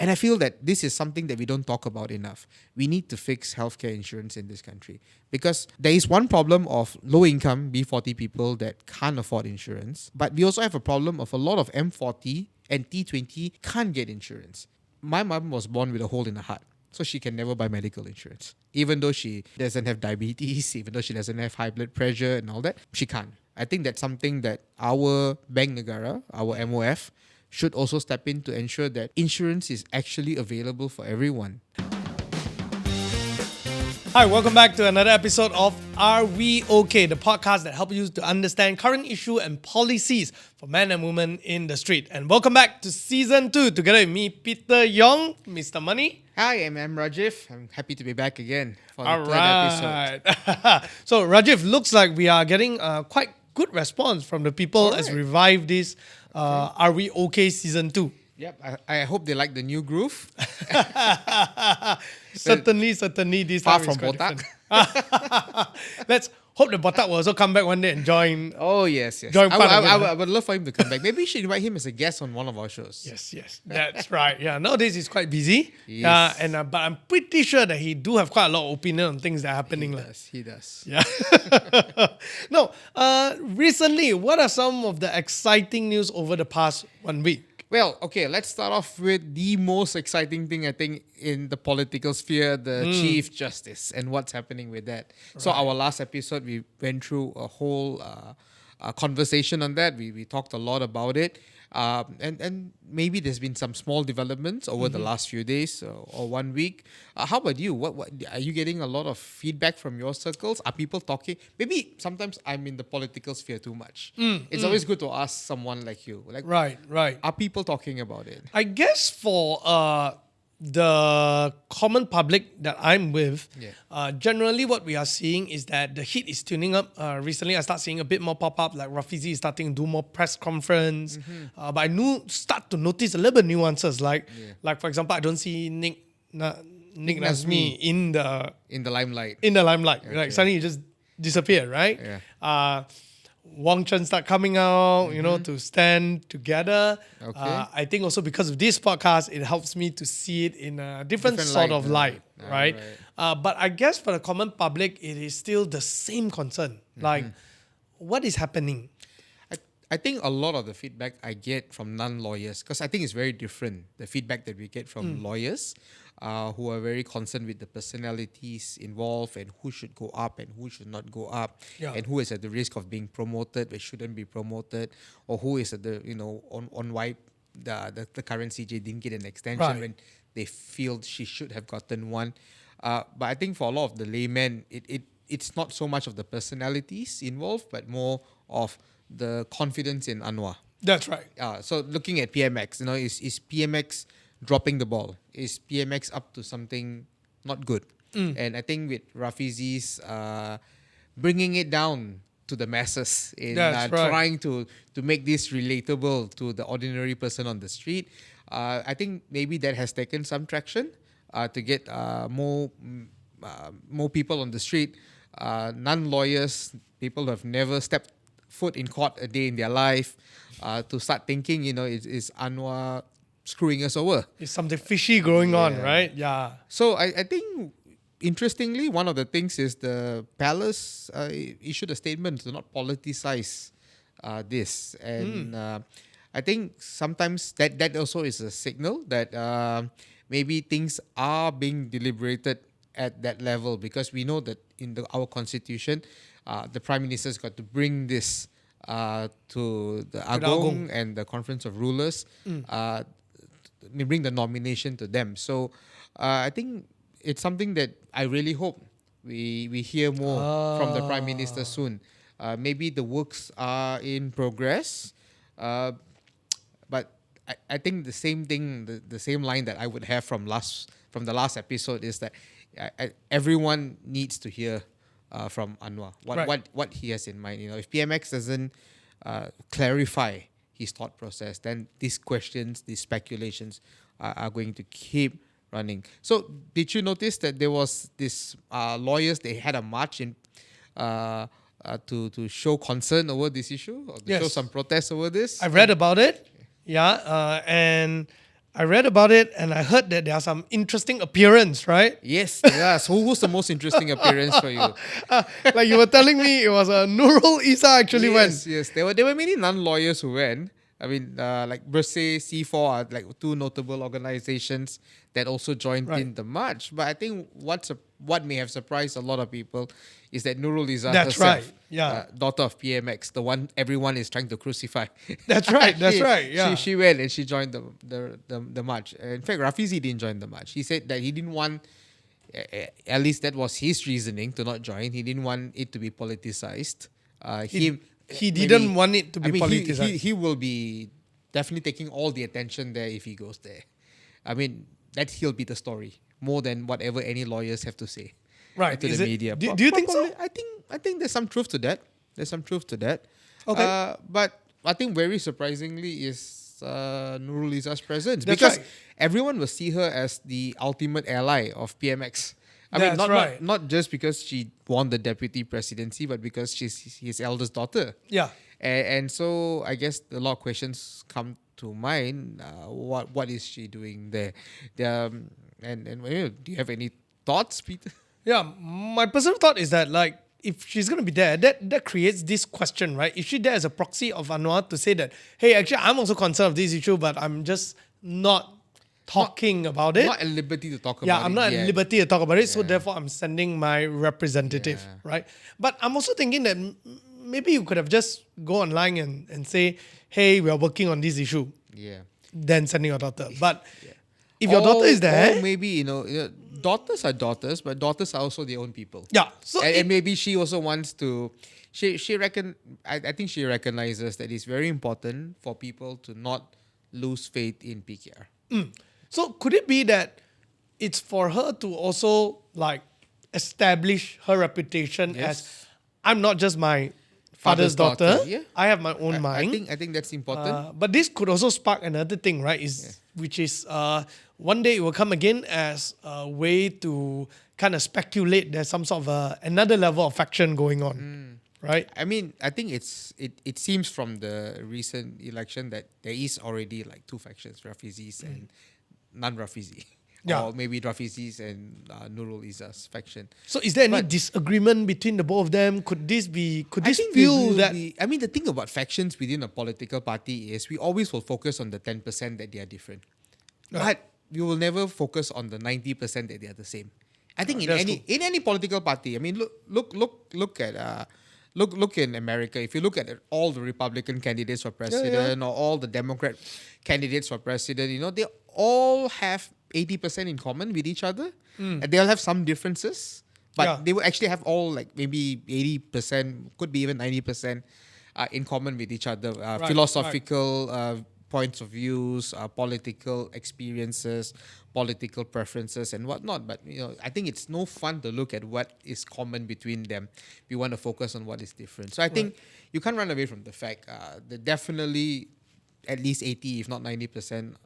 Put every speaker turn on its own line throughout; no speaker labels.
And I feel that this is something that we don't talk about enough. We need to fix healthcare insurance in this country because there is one problem of low-income B40 people that can't afford insurance, but we also have a problem of a lot of M40 and T20 can't get insurance. My mom was born with a hole in her heart, so she can never buy medical insurance. Even though she doesn't have diabetes, even though she doesn't have high blood pressure and all that, she can't. I think that's something that our Bank Negara, our MOF, should also step in to ensure that insurance is actually available for everyone.
Hi, welcome back to another episode of Are We OK, the podcast that helps you to understand current issue and policies for men and women in the street. And welcome back to Season 2, together with me, Peter Yong, Mr. Money.
Hi, I'm Rajiv. I'm happy to be back again for the
All
third
right.
episode.
So, Rajiv, looks like we are getting quite good response from the people as we revive this Are We OK Season 2.
Yep, I hope they like the new groove.
Certainly, this
Far
time
from
is quite
botak.
different. Let's hope the botak will also come back one day and join.
Oh, yes.
Join part of it,
I would love for him to come back. Maybe we should invite him as a guest on one of our shows.
Yes, that's right. Yeah, nowadays he's quite busy.
Yes.
But I'm pretty sure that he do have quite a lot of opinion on things that are happening.
He does.
Yeah. No. Recently, what are some of the exciting news over the past 1 week?
Well, okay, let's start off with the most exciting thing, I think, in the political sphere, the Chief Justice and what's happening with that. Right. So our last episode, we went through a whole conversation on that. We talked a lot about it. And maybe there's been some small developments over the last few days or 1 week. How about you? What are you getting a lot of feedback from your circles? Are people talking? Maybe sometimes I'm in the political sphere too much. It's always good to ask someone like you. Like,
Right.
Are people talking about it?
I guess for the common public that I'm with, generally what we are seeing is that the heat is tuning up. Recently, I start seeing a bit more pop-up, like Rafizi is starting to do more press conference. But I start to notice a little bit nuances, like for example, I don't see Nik Nazmi in the
limelight.
Okay. Like suddenly he just disappeared, right?
Yeah.
Wang Chen start coming out, to stand together.
Okay.
I think also because of this podcast, it helps me to see it in a different sort of light, right? But I guess for the common public, it is still the same concern. Like, what is happening?
I think a lot of the feedback I get from non-lawyers, because I think it's very different, the feedback that we get from lawyers who are very concerned with the personalities involved and who should go up and who should not go up, and who is at the risk of being promoted but shouldn't be promoted, or who is at the, on why the current CJ didn't get an extension when they feel she should have gotten one. But I think for a lot of the laymen, it's not so much of the personalities involved, but more of the confidence in Anwar.
That's right.
So looking at PMX, is PMX dropping the ball? Is PMX up to something not good? And I think with Rafizi's bringing it down to the masses in trying to make this relatable to the ordinary person on the street, I think maybe that has taken some traction to get more people on the street, non-lawyers, people who have never stepped foot in court a day in their life, to start thinking, is Anwar screwing us over?
There's something fishy going on, right? Yeah.
So I think, interestingly, one of the things is the palace issued a statement to not politicize this. And I think sometimes that also is a signal that maybe things are being deliberated at that level, because we know that in our constitution, the Prime Minister's got to bring this to the Agong and the Conference of Rulers, bring the nomination to them. So I think it's something that I really hope we hear more from the Prime Minister soon. Maybe the works are in progress, but I think the same thing, the same line that I would have from the last episode is that everyone needs to hear from Anwar what he has in mind. If PMX doesn't clarify his thought process, then these questions, these speculations are going to keep running. So did you notice that there was this lawyers, they had a march in to show concern over this issue, or to show some protest over this?
I've read about it. Yeah, and I read about it and I heard that there are some interesting appearance, right?
Yes, yeah. So who's the most interesting appearance for you?
Like you were telling me, it was Nurul Isa actually went.
Yes. There were many non-lawyers who went. I mean, like Bersih, C4 are like two notable organizations that also joined
Right.
in the march. But I think what may have surprised a lot of people is that Nurul Izzah
That's
herself,
right, yeah.
daughter of PMX, the one everyone is trying to crucify.
That's right, that's right, yeah.
She went and she joined the march. In fact, Rafizi didn't join the march. He said that he didn't want, at least that was his reasoning to not join. He didn't want it to be politicized.
He didn't want it to be politicized.
He will be definitely taking all the attention there if he goes there. I mean, that he'll be the story more than whatever any lawyers have to say.
Right.
To
Is
the
it-
media.
do you think so?
Probably, I think there's some truth to that.
Okay.
But I think very surprisingly is Nurul Izzah's presence,
That's
because
right.
everyone will see her as the ultimate ally of PMX. I
That's
mean,
right.
not just because she won the deputy presidency, but because she's his eldest daughter.
Yeah.
And so I guess a lot of questions come to mind. What is she doing there? Do you have any thoughts, Peter?
Yeah, my personal thought is that like if she's gonna be there, that creates this question, right? Is she there as a proxy of Anwar to say that, hey, actually I'm also concerned of this issue, but I'm just not talking about it.
Not at liberty to talk about it.
Yeah, I'm not
yet.
at liberty to talk about it, so therefore I'm sending my representative,
Yeah.
right? But I'm also thinking that maybe you could have just go online and say, hey, we are working on this issue,
Yeah.
then sending your daughter. But if your daughter is there,
Or maybe, daughters are daughters, but daughters are also their own people.
yeah, so
And maybe she also wants to. I think she recognizes that it's very important for people to not lose faith in PKR.
So could it be that it's for her to also like establish her reputation
Yes.
as I'm not just my father's daughter.
Yeah.
I have my own mind.
I think that's important.
But this could also spark another thing, right? Which is one day it will come again as a way to kind of speculate there's some sort of another level of faction going on, right?
I mean, I think it seems from the recent election that there is already like two factions, Rafizis and non-Rafizi.
Yeah.
Or maybe Rafizis and Nurul Izzah's faction.
So is there any
But-
disagreement between the both of them? Could this
I think they
feel
will
that?
be- I mean, the thing about factions within a political party is we always will focus on the 10% that they are different.
Right.
But we will never focus on the 90% that they are the same. I think
That's
in any political party, I mean, look at look in America. If you look at all the Republican candidates for president or all the Democrat candidates for president, they all have 80% in common with each other, and they'll have some differences, but
Yeah.
they will actually have all like maybe 80%, could be even 90% in common with each other.
Right,
Philosophical points of views, political experiences, political preferences, and whatnot. But I think it's no fun to look at what is common between them. We want to focus on what is different. So I think you can't run away from the fact that definitely at least 80, if not 90%.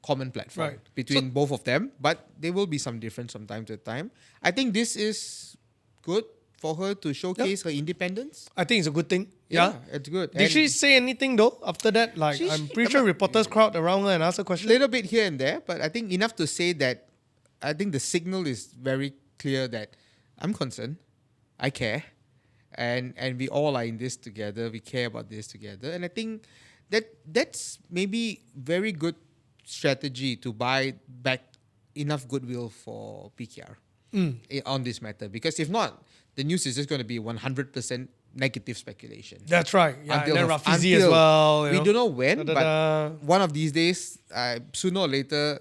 Common platform
Right.
between both of them, but there will be some difference from time to time. I think this is good for her to showcase her independence.
I think it's a good thing. Yeah.
It's good.
Did she say anything though after that? Like I'm pretty sure reporters crowd around her and ask her
A
question.
little bit here and there, but I think enough to say that I think the signal is very clear that I'm concerned, I care, and we all are in this together. We care about this together, and I think that's maybe very good strategy to buy back enough goodwill for PKR on this matter, because if not, the news is just going to be 100% negative speculation.
That's right. Yeah, and then
the-
Rafizi as
until-
well.
We don't know when,
Da-da-da.
but one of these days, sooner or later,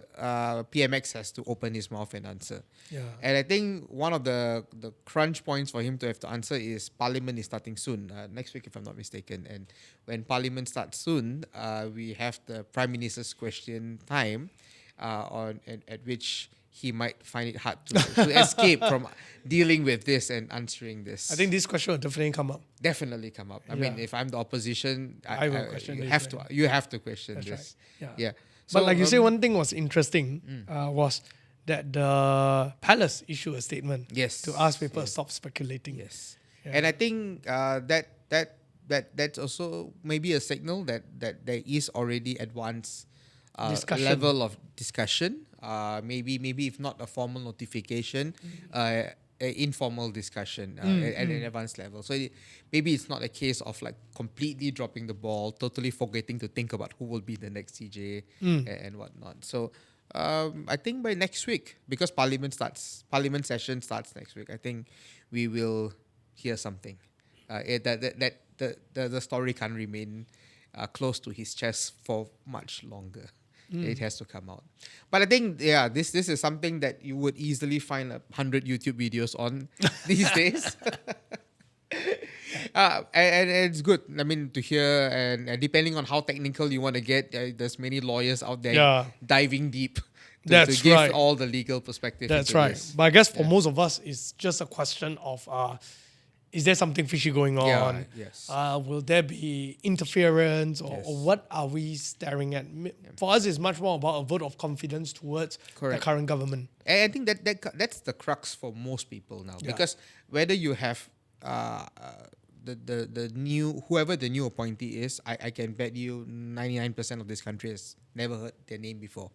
PMX has to open his mouth and answer.
Yeah.
And I think one of the crunch points for him to have to answer is Parliament is starting soon, next week if I'm not mistaken. And when Parliament starts soon, we have the Prime Minister's question time, at which he might find it hard to escape from dealing with this and answering this.
I think this question will definitely come up.
Definitely come up. I mean, if I'm the opposition,
I will question
you
this,
have
right?
to. You have to question
That's
this.
right.
Yeah.
But like you say,
um,
one thing was interesting was that the palace issued a statement
Yes.
to ask people to stop speculating.
Yes.
Yeah.
And I think that's also maybe a signal that there is already advanced
Discussion.
level of discussion. Maybe if not a formal notification, a informal discussion at an advanced level. So maybe it's not a case of like completely dropping the ball, totally forgetting to think about who will be the next CJ and whatnot. So I think by next week, because Parliament session starts next week, I think we will hear something. The story can't remain close to his chest for much longer. It has to come out. But I think, this is something that you would easily find 100 YouTube videos on these days. And it's good. I mean, to hear, and depending on how technical you want to get, there's many lawyers out there diving deep to give all the legal perspective.
That's right. This. But I guess for most of us, it's just a question of is there something fishy going on?
Yes.
Will there be interference or what are we staring at? For us, it's much more about a vote of confidence towards the current government.
And I think that's the crux for most people now. Because whether you have the new, whoever the new appointee is, I can bet you 99% of this country has never heard their name before.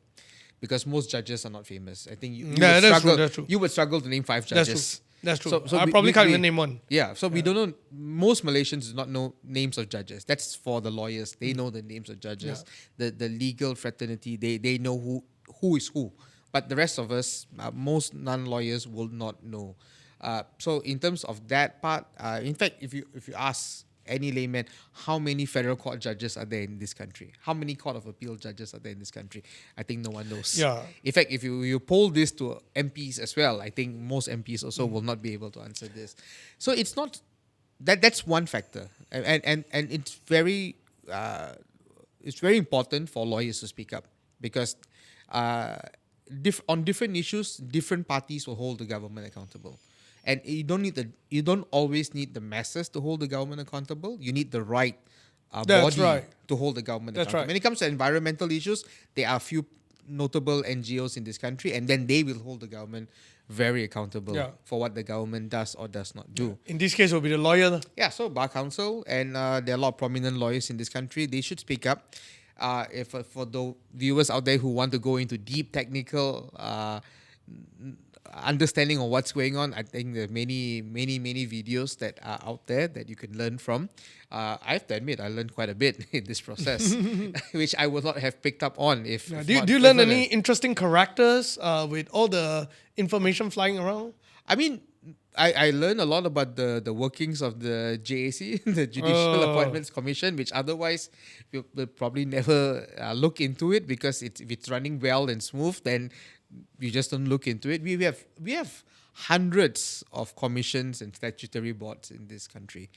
Because most judges are not famous. I think you would struggle to name 5 judges.
That's true. So I probably can't even name one.
Yeah, so we don't know. Most Malaysians do not know names of judges. That's for the lawyers. They know the names of judges. The legal fraternity, they know who is who. But the rest of us, most non-lawyers will not know. So in terms of that part, in fact, if you ask any layman, how many federal court judges are there in this country? How many court of appeal judges are there in this country? I think no one knows.
Yeah.
In fact, if you poll this to MPs as well, I think most MPs also will not be able to answer this. So it's not that's one factor, and it's very important for lawyers to speak up, because on different issues, different parties will hold the government accountable. And you don't always need the masses to hold the government accountable. You need the right body to hold the government accountable. Right. When it comes to environmental issues, there are a few notable NGOs in this country, and then they will hold the government very accountable for what the government does or does not do.
In this case, it will be the lawyer.
Yeah, so Bar Council, and there are a lot of prominent lawyers in this country. They should speak up. If for the viewers out there who want to go into deep technical understanding of what's going on, I think there are many videos that are out there that you can learn from. I have to admit, I learned quite a bit in this process, which I would not have picked up on if.
Do you learn any interesting characters with all the information flying around?
I mean, I learned a lot about the workings of the JAC, the Judicial Appointments Commission, which otherwise we'll probably never look into it, because if it's running well and smooth, then we just don't look into it. We have hundreds of commissions and statutory boards in this country.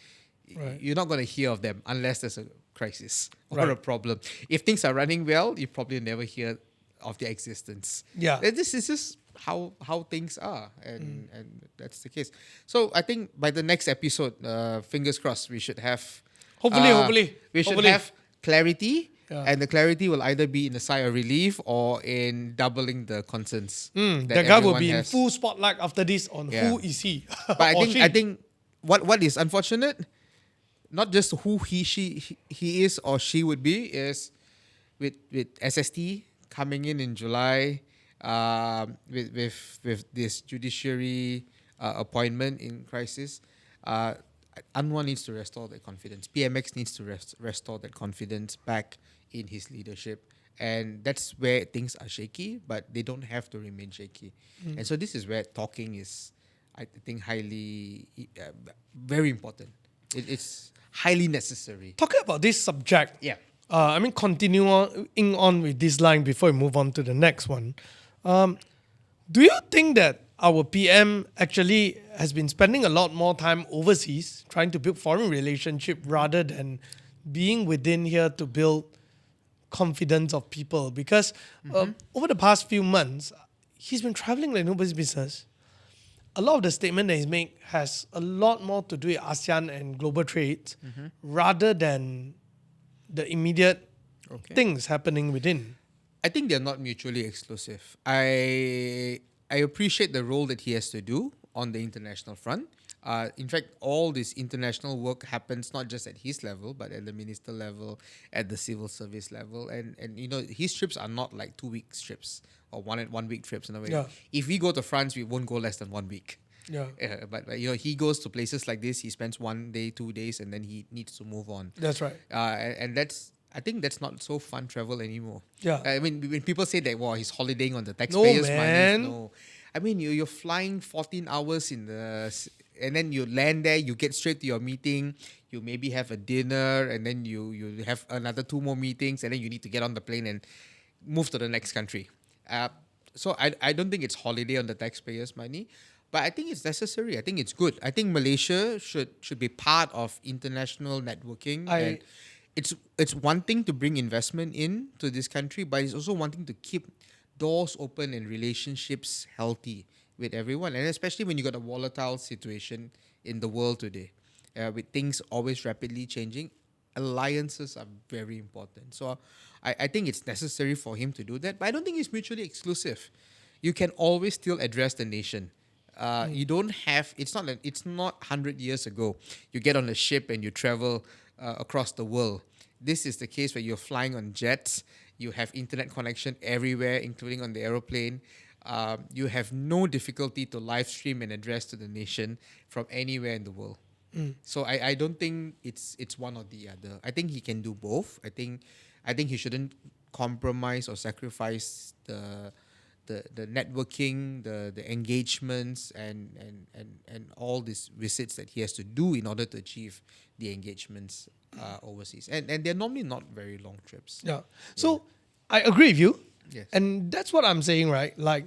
Right. You're not going to hear of them unless there's a crisis or a problem. If things are running well, you probably never hear of their existence.
Yeah,
this is just how things are, and that's the case. So I think by the next episode, fingers crossed, we should have
hopefully
have clarity. Yeah. And the clarity will either be in a sigh of relief or in doubling the concerns.
The guy will be in full spotlight after this on who is he.
But I think what is unfortunate, not just who he is or she would be, is with SST coming in July, with this judiciary appointment in crisis. Anwar needs to restore that confidence. PMX needs to restore that confidence back in his leadership. And that's where things are shaky, but they don't have to remain shaky. And so this is where talking is, I think, highly, very important. It's highly necessary.
Talking about this subject, continuing on with this line before we move on to the next one. Do you think that our PM actually has been spending a lot more time overseas trying to build foreign relationship rather than being within here to build confidence of people? Because over the past few months, he's been traveling like nobody's business. A lot of the statement that he's made has a lot more to do with ASEAN and global trade rather than the immediate things happening within.
I think they're not mutually exclusive. I appreciate the role that he has to do on the international front. In fact, all this international work happens not just at his level, but at the minister level, at the civil service level, and his trips are not like 2 week trips or 1 week trips in a way.
Yeah.
If we go to France, we won't go less than 1 week.
Yeah.
But he goes to places like this. He spends 1 day, 2 days, and then he needs to move on.
That's right.
And I think that's not so fun travel anymore.
Yeah.
I mean, when people say that, wow, he's holidaying on the taxpayers'
man.
money. No. I mean, you're flying 14 hours and then you land there, you get straight to your meeting, you maybe have a dinner, and then you have another 2 more meetings, and then you need to get on the plane and move to the next country. So I don't think it's holiday on the taxpayers' money. But I think it's necessary. I think it's good. I think Malaysia should be part of international networking. And it's one thing to bring investment into this country, but it's also one thing to keep doors open and relationships healthy with everyone. And especially when you got a volatile situation in the world today, with things always rapidly changing, alliances are very important. So I think it's necessary for him to do that. But I don't think it's mutually exclusive. You can always still address the nation. You don't have. It's not 100 years ago. You get on a ship and you travel across the world. This is the case where you're flying on jets. You have internet connection everywhere, including on the aeroplane. You have no difficulty to live stream and address to the nation from anywhere in the world. So I don't think it's one or the other. I think he can do both. I think he shouldn't compromise or sacrifice the networking, the engagements, and all these visits that he has to do in order to achieve the engagements overseas. And they're normally not very long trips.
Yeah. So I agree with you.
Yes.
And that's what I'm saying, right? Like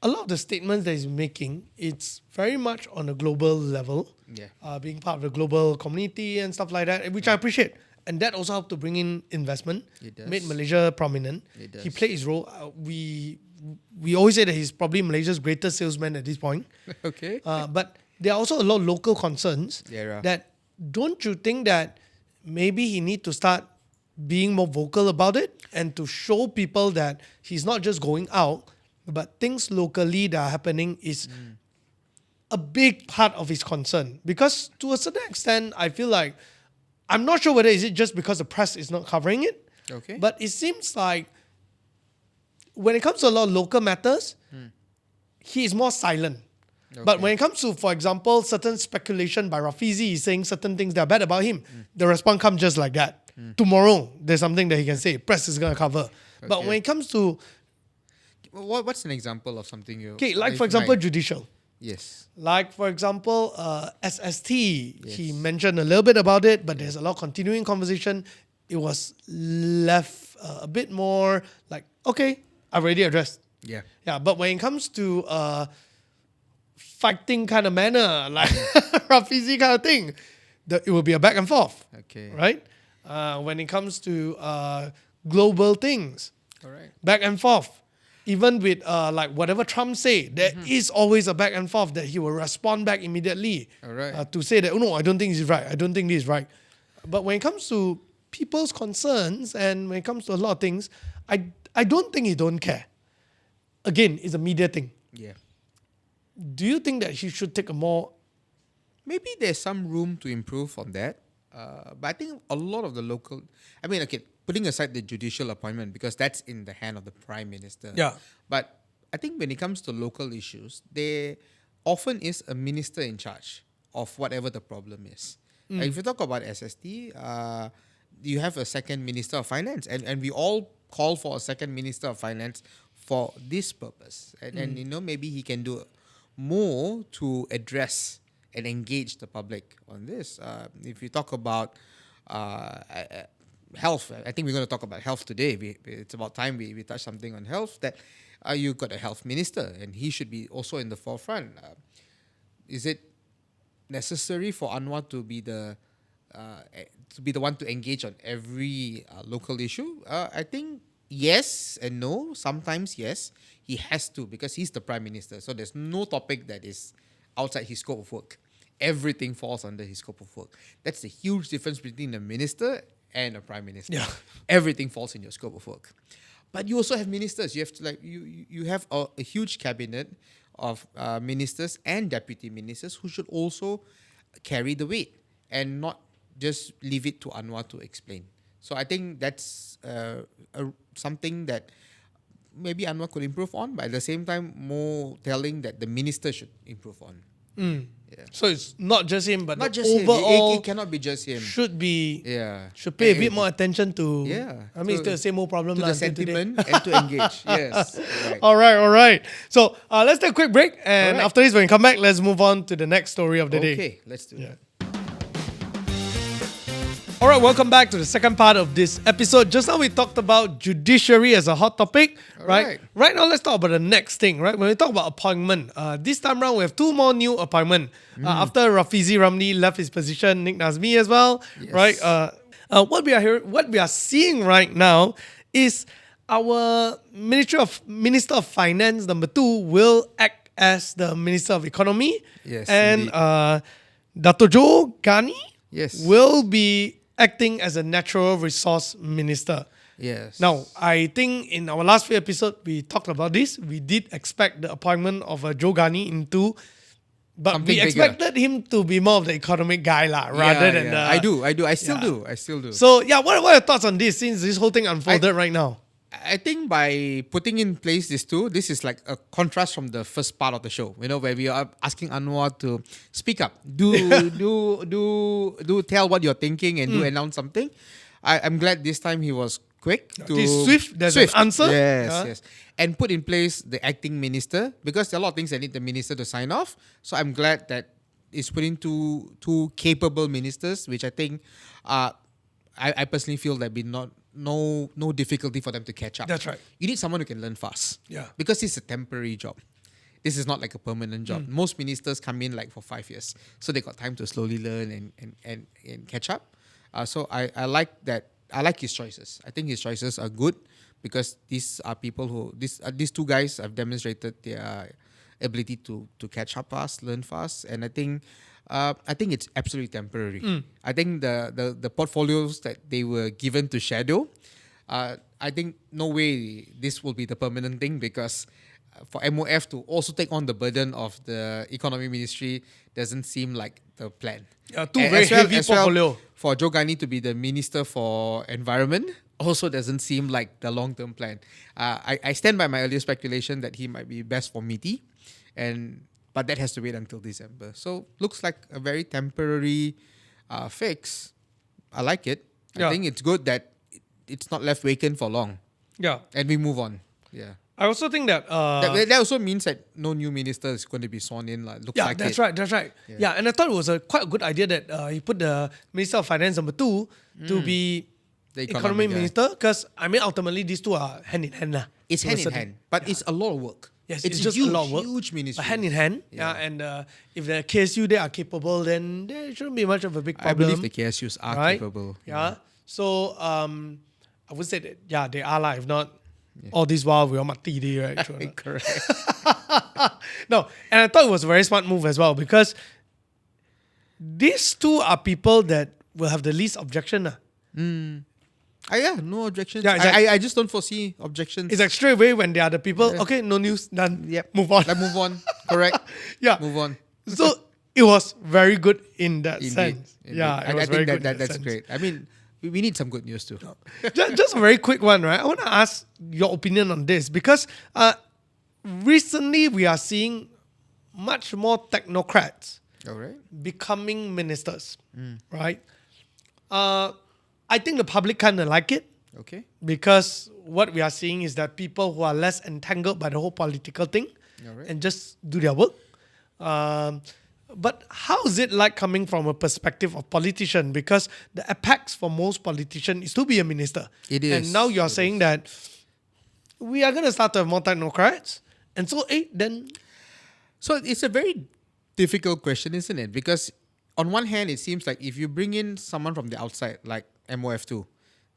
a lot of the statements that he's making, it's very much on a global level.
Yeah.
Being part of the global community and stuff like that, which I appreciate. And that also helped to bring in investment,
It does.
made Malaysia prominent.
It does.
He played his role. We always say that he's probably Malaysia's greatest salesman at this point.
Okay.
But there are also a lot of local concerns
There are.
that don't you think that maybe he need to start being more vocal about it and to show people that he's not just going out, but things locally that are happening is a big part of his concern. Because to a certain extent, I feel like, I'm not sure whether is it just because the press is not covering it,
Okay.
but it seems like when it comes to a lot of local matters, he is more silent. But when it comes to, for example, certain speculation by Rafizi saying certain things that are bad about him, the response comes just like that. Tomorrow, there's something that he can say. Press is going to cover. But
Okay.
when it comes to,
What's an example of something you...
okay, like for example, judicial.
Yes.
Like for example, SST,
Yes.
he mentioned a little bit about it, but there's a lot of continuing conversation. It was left a bit more like, okay, I've already addressed.
Yeah.
Yeah, but when it comes to fighting kind of manner, like Rafizi kind of thing, it will be a back and forth,
Okay.
right? When it comes to global things,
All right.
back and forth. Even with like whatever Trump say, there is always a back and forth that he will respond back immediately
All right.
to say that, oh no, I don't think this is right. I don't think this is right. But when it comes to people's concerns and when it comes to a lot of things, I don't think he don't care. Again, it's a media thing.
Yeah.
Do you think that he should take a more...
Maybe there's some room to improve on that. But I think a lot of the local... I mean, okay, putting aside the judicial appointment, because that's in the hand of the Prime Minister.
Yeah.
But I think when it comes to local issues, there often is a minister in charge of whatever the problem is. If you talk about SST, you have a second Minister of Finance. And we all call for a second Minister of Finance for this purpose. And maybe he can do more to address and engage the public on this. If you talk about health, I think we're going to talk about health today. It's about time we touch something on health. That you've got a health minister, and he should be also in the forefront. Is it necessary for Anwar to be the one to engage on every local issue? I think yes and no. Sometimes yes, he has to because he's the Prime Minister. So there's no topic that is outside his scope of work. Everything falls under his scope of work. That's the huge difference between a minister and a Prime Minister.
Yeah.
Everything falls in your scope of work. But you also have ministers. You have to you have a huge cabinet of ministers and deputy ministers who should also carry the weight and not just leave it to Anwar to explain. So I think that's something that maybe Anwar could improve on, but at the same time, more telling that the minister should improve on. Yeah.
So it's not just him, but
Not
the
just him.
overall
It cannot be just him.
should be
Yeah.
should pay a bit more attention to.
Yeah.
I mean, it's still the same old problem
To
lah
the
until today.
sentiment and to engage. Yes. Right.
All right. So let's take a quick break, and
All right.
after this, when we come back, let's move on to the next story of the day.
Okay, let's do that.
All right, welcome back to the second part of this episode. Just now we talked about judiciary as a hot topic, right?
right.
Right now, let's talk about the next thing, right? When we talk about appointment, this time around, we have two more new appointments. After Rafizi Ramli left his position, Nik Nazmi as well,
Yes.
right? What we are seeing right now is our Minister of Finance, number 2, will act as the Minister of Economy.
Yes,
And
indeed.
Dato' Joe Ghani
Yes.
will be acting as a natural resource minister.
Yes.
Now, I think in our last few episodes, we talked about this. We did expect the appointment of Joe Ghani into, but
Something
we
bigger.
expected him to be more of the economic guy rather than the...
I do. I still
Yeah.
do.
So, yeah, what are your thoughts on this since this whole thing unfolded right now?
I think by putting in place these two, this is like a contrast from the first part of the show, where we are asking Anwar to speak up, do tell what you're thinking and do announce something. I'm glad this time he was quick to
He's swift, there's an answer.
Yes. And put in place the acting minister, because there are a lot of things that need the minister to sign off. So I'm glad that it's putting two capable ministers, which I think I personally feel that be no difficulty for them to catch up.
That's right.
You need someone who can learn fast.
Yeah.
Because it's a temporary job. This is not like a permanent job. Most ministers come in like for 5 years. So they got time to slowly learn and catch up. So I like that. I like his choices. I think his choices are good because these are people who these two guys have demonstrated their ability to catch up fast, learn fast, and I think it's absolutely temporary. I think the portfolios that they were given to shadow, I think no way this will be the permanent thing, because for MOF to also take on the burden of the economy ministry doesn't seem like the plan.
Two
And
very heavy
as well,
portfolio.
for Joe Ghani to be the Minister for Environment also doesn't seem like the long-term plan. I stand by my earlier speculation that he might be best for MITI, but that has to wait until December. So looks like a very temporary fix. I like it.
Yeah.
I think it's good that it's not left vacant for long,
Yeah.
and we move on. Yeah.
I also think that...
That also means that no new minister is going to be sworn in. Looks
Yeah,
like
that's
it.
right. That's right. Yeah, and I thought it was quite a good idea that he put the Minister of Finance number 2 to be
The
economic
guy.
minister, because I mean ultimately these two are hand in hand lah.
It's
To a
hand in
certain-
hand, but it's a lot of work.
Yes,
it's
just
huge,
a lot of work.
huge ministry.
But hand in hand,
Yeah.
and if the KSU they are capable, then there shouldn't be much of a big
I
problem.
believe the KSUs are
right?
capable.
Yeah. So I would say that they are lah. If not, all this while we are mati day, right? True or not?
Correct.
No, and I thought it was a very smart move as well, because these two are people that will have the least objection.
No objections.
Yeah, it's like-
I just don't foresee objections.
It's like straight away when they are the people, okay, no news, done.
Yep.
Move on.
Let's move on. Correct.
Yeah.
Move on.
So it was very good in that
Indeed.
sense.
Indeed.
Yeah, it
I
was
think
very good. in
that's
sense.
great. I mean, we need some good news too.
just a very quick one, right? I want to ask your opinion on this, because recently we are seeing much more technocrats
All right.
becoming ministers, right? I think the public kind of like it,
Okay.
because what we are seeing is that people who are less entangled by the whole political thing
Alright.
and just do their work. But how is it like coming from a perspective of politician? Because the apex for most politicians is to be a minister.
It is.
And now you're
It
saying that we are going to start to have more technocrats. And so, then...
So it's a very difficult question, isn't it? Because on one hand, it seems like if you bring in someone from the outside, like MOF2,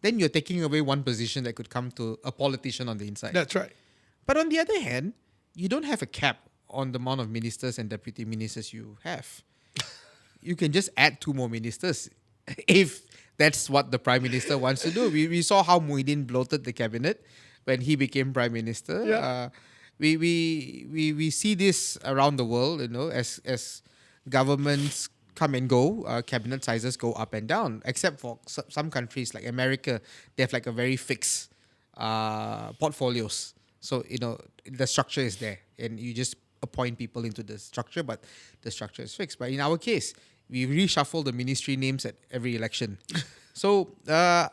then you're taking away one position that could come to a politician on the inside.
That's right.
But on the other hand, you don't have a cap on the amount of ministers and deputy ministers you have. You can just add 2 more ministers if that's what the Prime Minister wants to do. We saw how Muhyiddin bloated the cabinet when he became Prime Minister.
Yeah.
we see this around the world, as governments come and go, cabinet sizes go up and down, except for some countries like America. They have like a very fixed portfolios. So, the structure is there and you just appoint people into the structure, but the structure is fixed. But in our case, we reshuffle the ministry names at every election. So I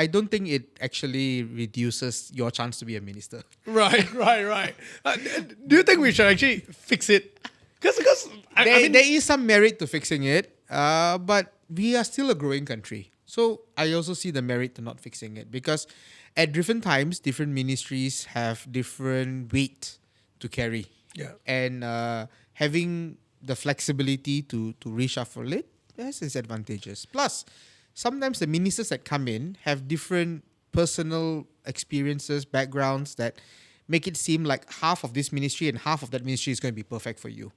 don't think it actually reduces your chance to be a minister.
Right. Do you think we should actually fix it? Because
there is some merit to fixing it, but we are still a growing country. So I also see the merit to not fixing it, because at different times, different ministries have different weight to carry.
Yeah.
And having the flexibility to reshuffle it has its advantages. Plus, sometimes the ministers that come in have different personal experiences, backgrounds that make it seem like half of this ministry and half of that ministry is going to be perfect for you.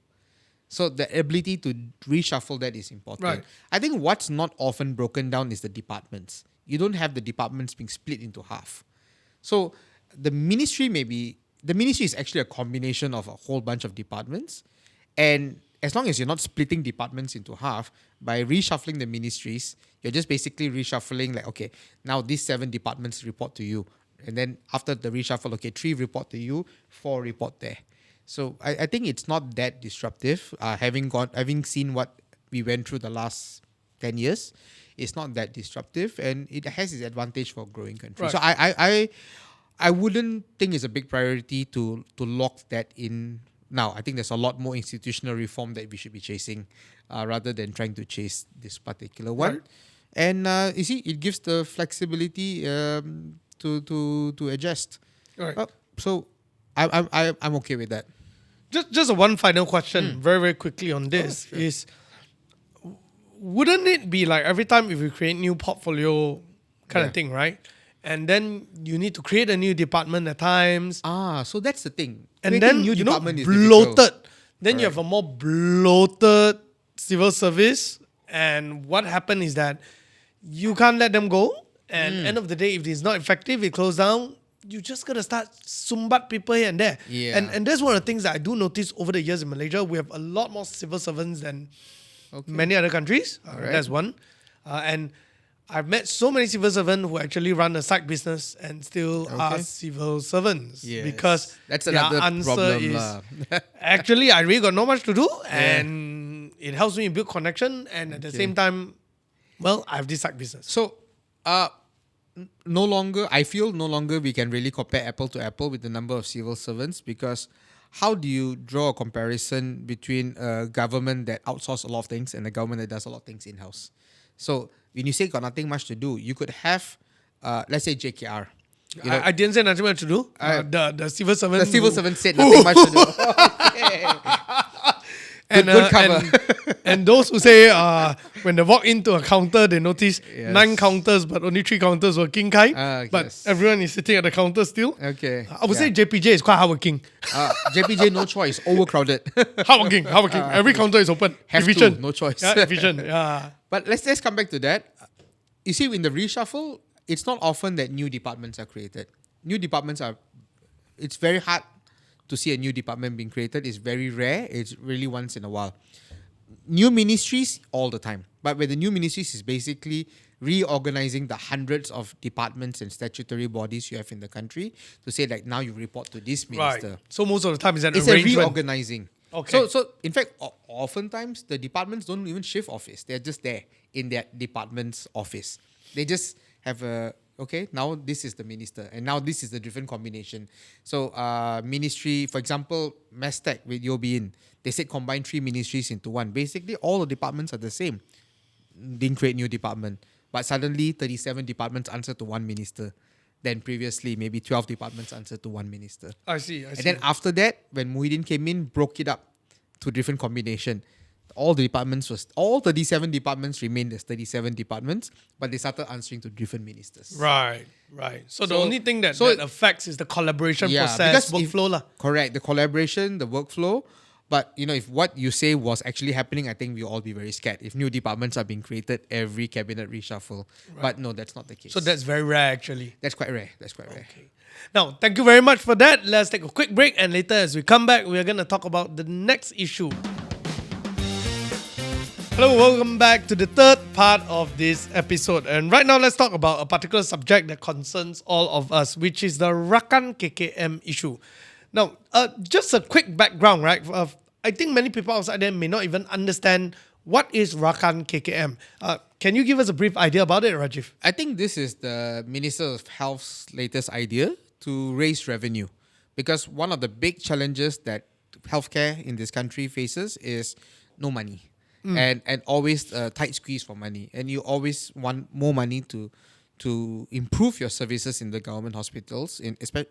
So the ability to reshuffle that is important.
Right.
I think what's not often broken down is the departments. You don't have the departments being split into half. So the ministry is actually a combination of a whole bunch of departments. And as long as you're not splitting departments into half, by reshuffling the ministries, you're just basically reshuffling like, okay, now these 7 departments report to you. And then after the reshuffle, okay, 3 report to you, 4 report there. So I think it's not that disruptive. Having seen what we went through the last 10 years, it's not that disruptive, and it has its advantage for a growing country.
Right.
So I wouldn't think it's a big priority to lock that in now. I think there's a lot more institutional reform that we should be chasing, rather than trying to chase this particular one.
Right.
And you see, it gives the flexibility to adjust.
Right.
So I'm okay with that.
Just a one final question, very, very quickly on this
Sure.
is, wouldn't it be like every time if we create new portfolio kind of thing, right? And then you need to create a new department at times.
So that's the thing.
And
Creating
then,
new
you know,
department is
bloated.
difficult.
Then you have a more bloated civil service. And what happened is that you can't let them go. And end of the day, if it's not effective, it closes down. You just got to start sumbat people here and there.
Yeah.
And that's one of the things that I do notice over the years in Malaysia. We have a lot more civil servants than many other countries.
Alright.
That's one. And I've met so many civil servants who actually run a side business and still are civil servants.
Yes.
Because
That's
their
another
answer
problem
is,
lah.
actually, I really got not much to do. And it helps me build connection. And at the same time, well, I have this side business.
So, no longer we can really compare apple to apple with the number of civil servants, because how do you draw a comparison between a government that outsources a lot of things and a government that does a lot of things in-house? So when you say got nothing much to do, you could have, let's say JKR.
I didn't say nothing much to do. The civil servant.
The civil servant said nothing much to do. Okay. Good cover.
And those who say when they walk into a counter, they notice 9 counters, but only 3 counters were king kai. But everyone is sitting at the counter still.
Okay.
I would say JPJ is quite hardworking.
JPJ, no choice, overcrowded.
Hardworking. Every counter is open.
Have
efficient.
to, no choice.
Yeah, efficient. Yeah.
But let's come back to that. You see, in the reshuffle, it's not often that new departments are created. It's very hard to see a new department being created. It's very rare. It's really once in a while. New ministries all the time. But with the new ministries is basically reorganizing the hundreds of departments and statutory bodies you have in the country to say like now you report to this minister.
Right. So most of the time it's an
It's
arrangement.
a reorganizing.
Okay.
So in fact, oftentimes the departments don't even shift office. They're just there in their department's office. They just have now this is the minister and now this is the different combination. So ministry, for example, Mastec with YB, they said combine 3 ministries into one. Basically, all the departments are the same. Didn't create new department. But suddenly 37 departments answer to one minister. Then previously, maybe 12 departments answer to one minister.
I see.
And then after that, when Muhyiddin came in, broke it up to different combination. All 37 departments remained as 37 departments, but they started answering to different ministers.
Right. So the only thing that affects is the collaboration process, workflow.
Correct. The collaboration, the workflow. But, if what you say was actually happening, I think we'll all be very scared if new departments are being created every cabinet reshuffle. Right. But no, that's not the case.
So that's very rare, actually.
That's quite rare. Okay.
Now, thank you very much for that. Let's take a quick break, and later as we come back, we're going to talk about the next issue. Hello, welcome back to the third part of this episode. And right now, let's talk about a particular subject that concerns all of us, which is the Rakan KKM issue. Now, just a quick background, right? I think many people outside there may not even understand what is Rakan KKM. Can you give us a brief idea about it, Rajiv?
I think this is the Minister of Health's latest idea to raise revenue, because one of the big challenges that healthcare in this country faces is no money, and always a tight squeeze for money, and you always want more money to improve your services in the government hospitals.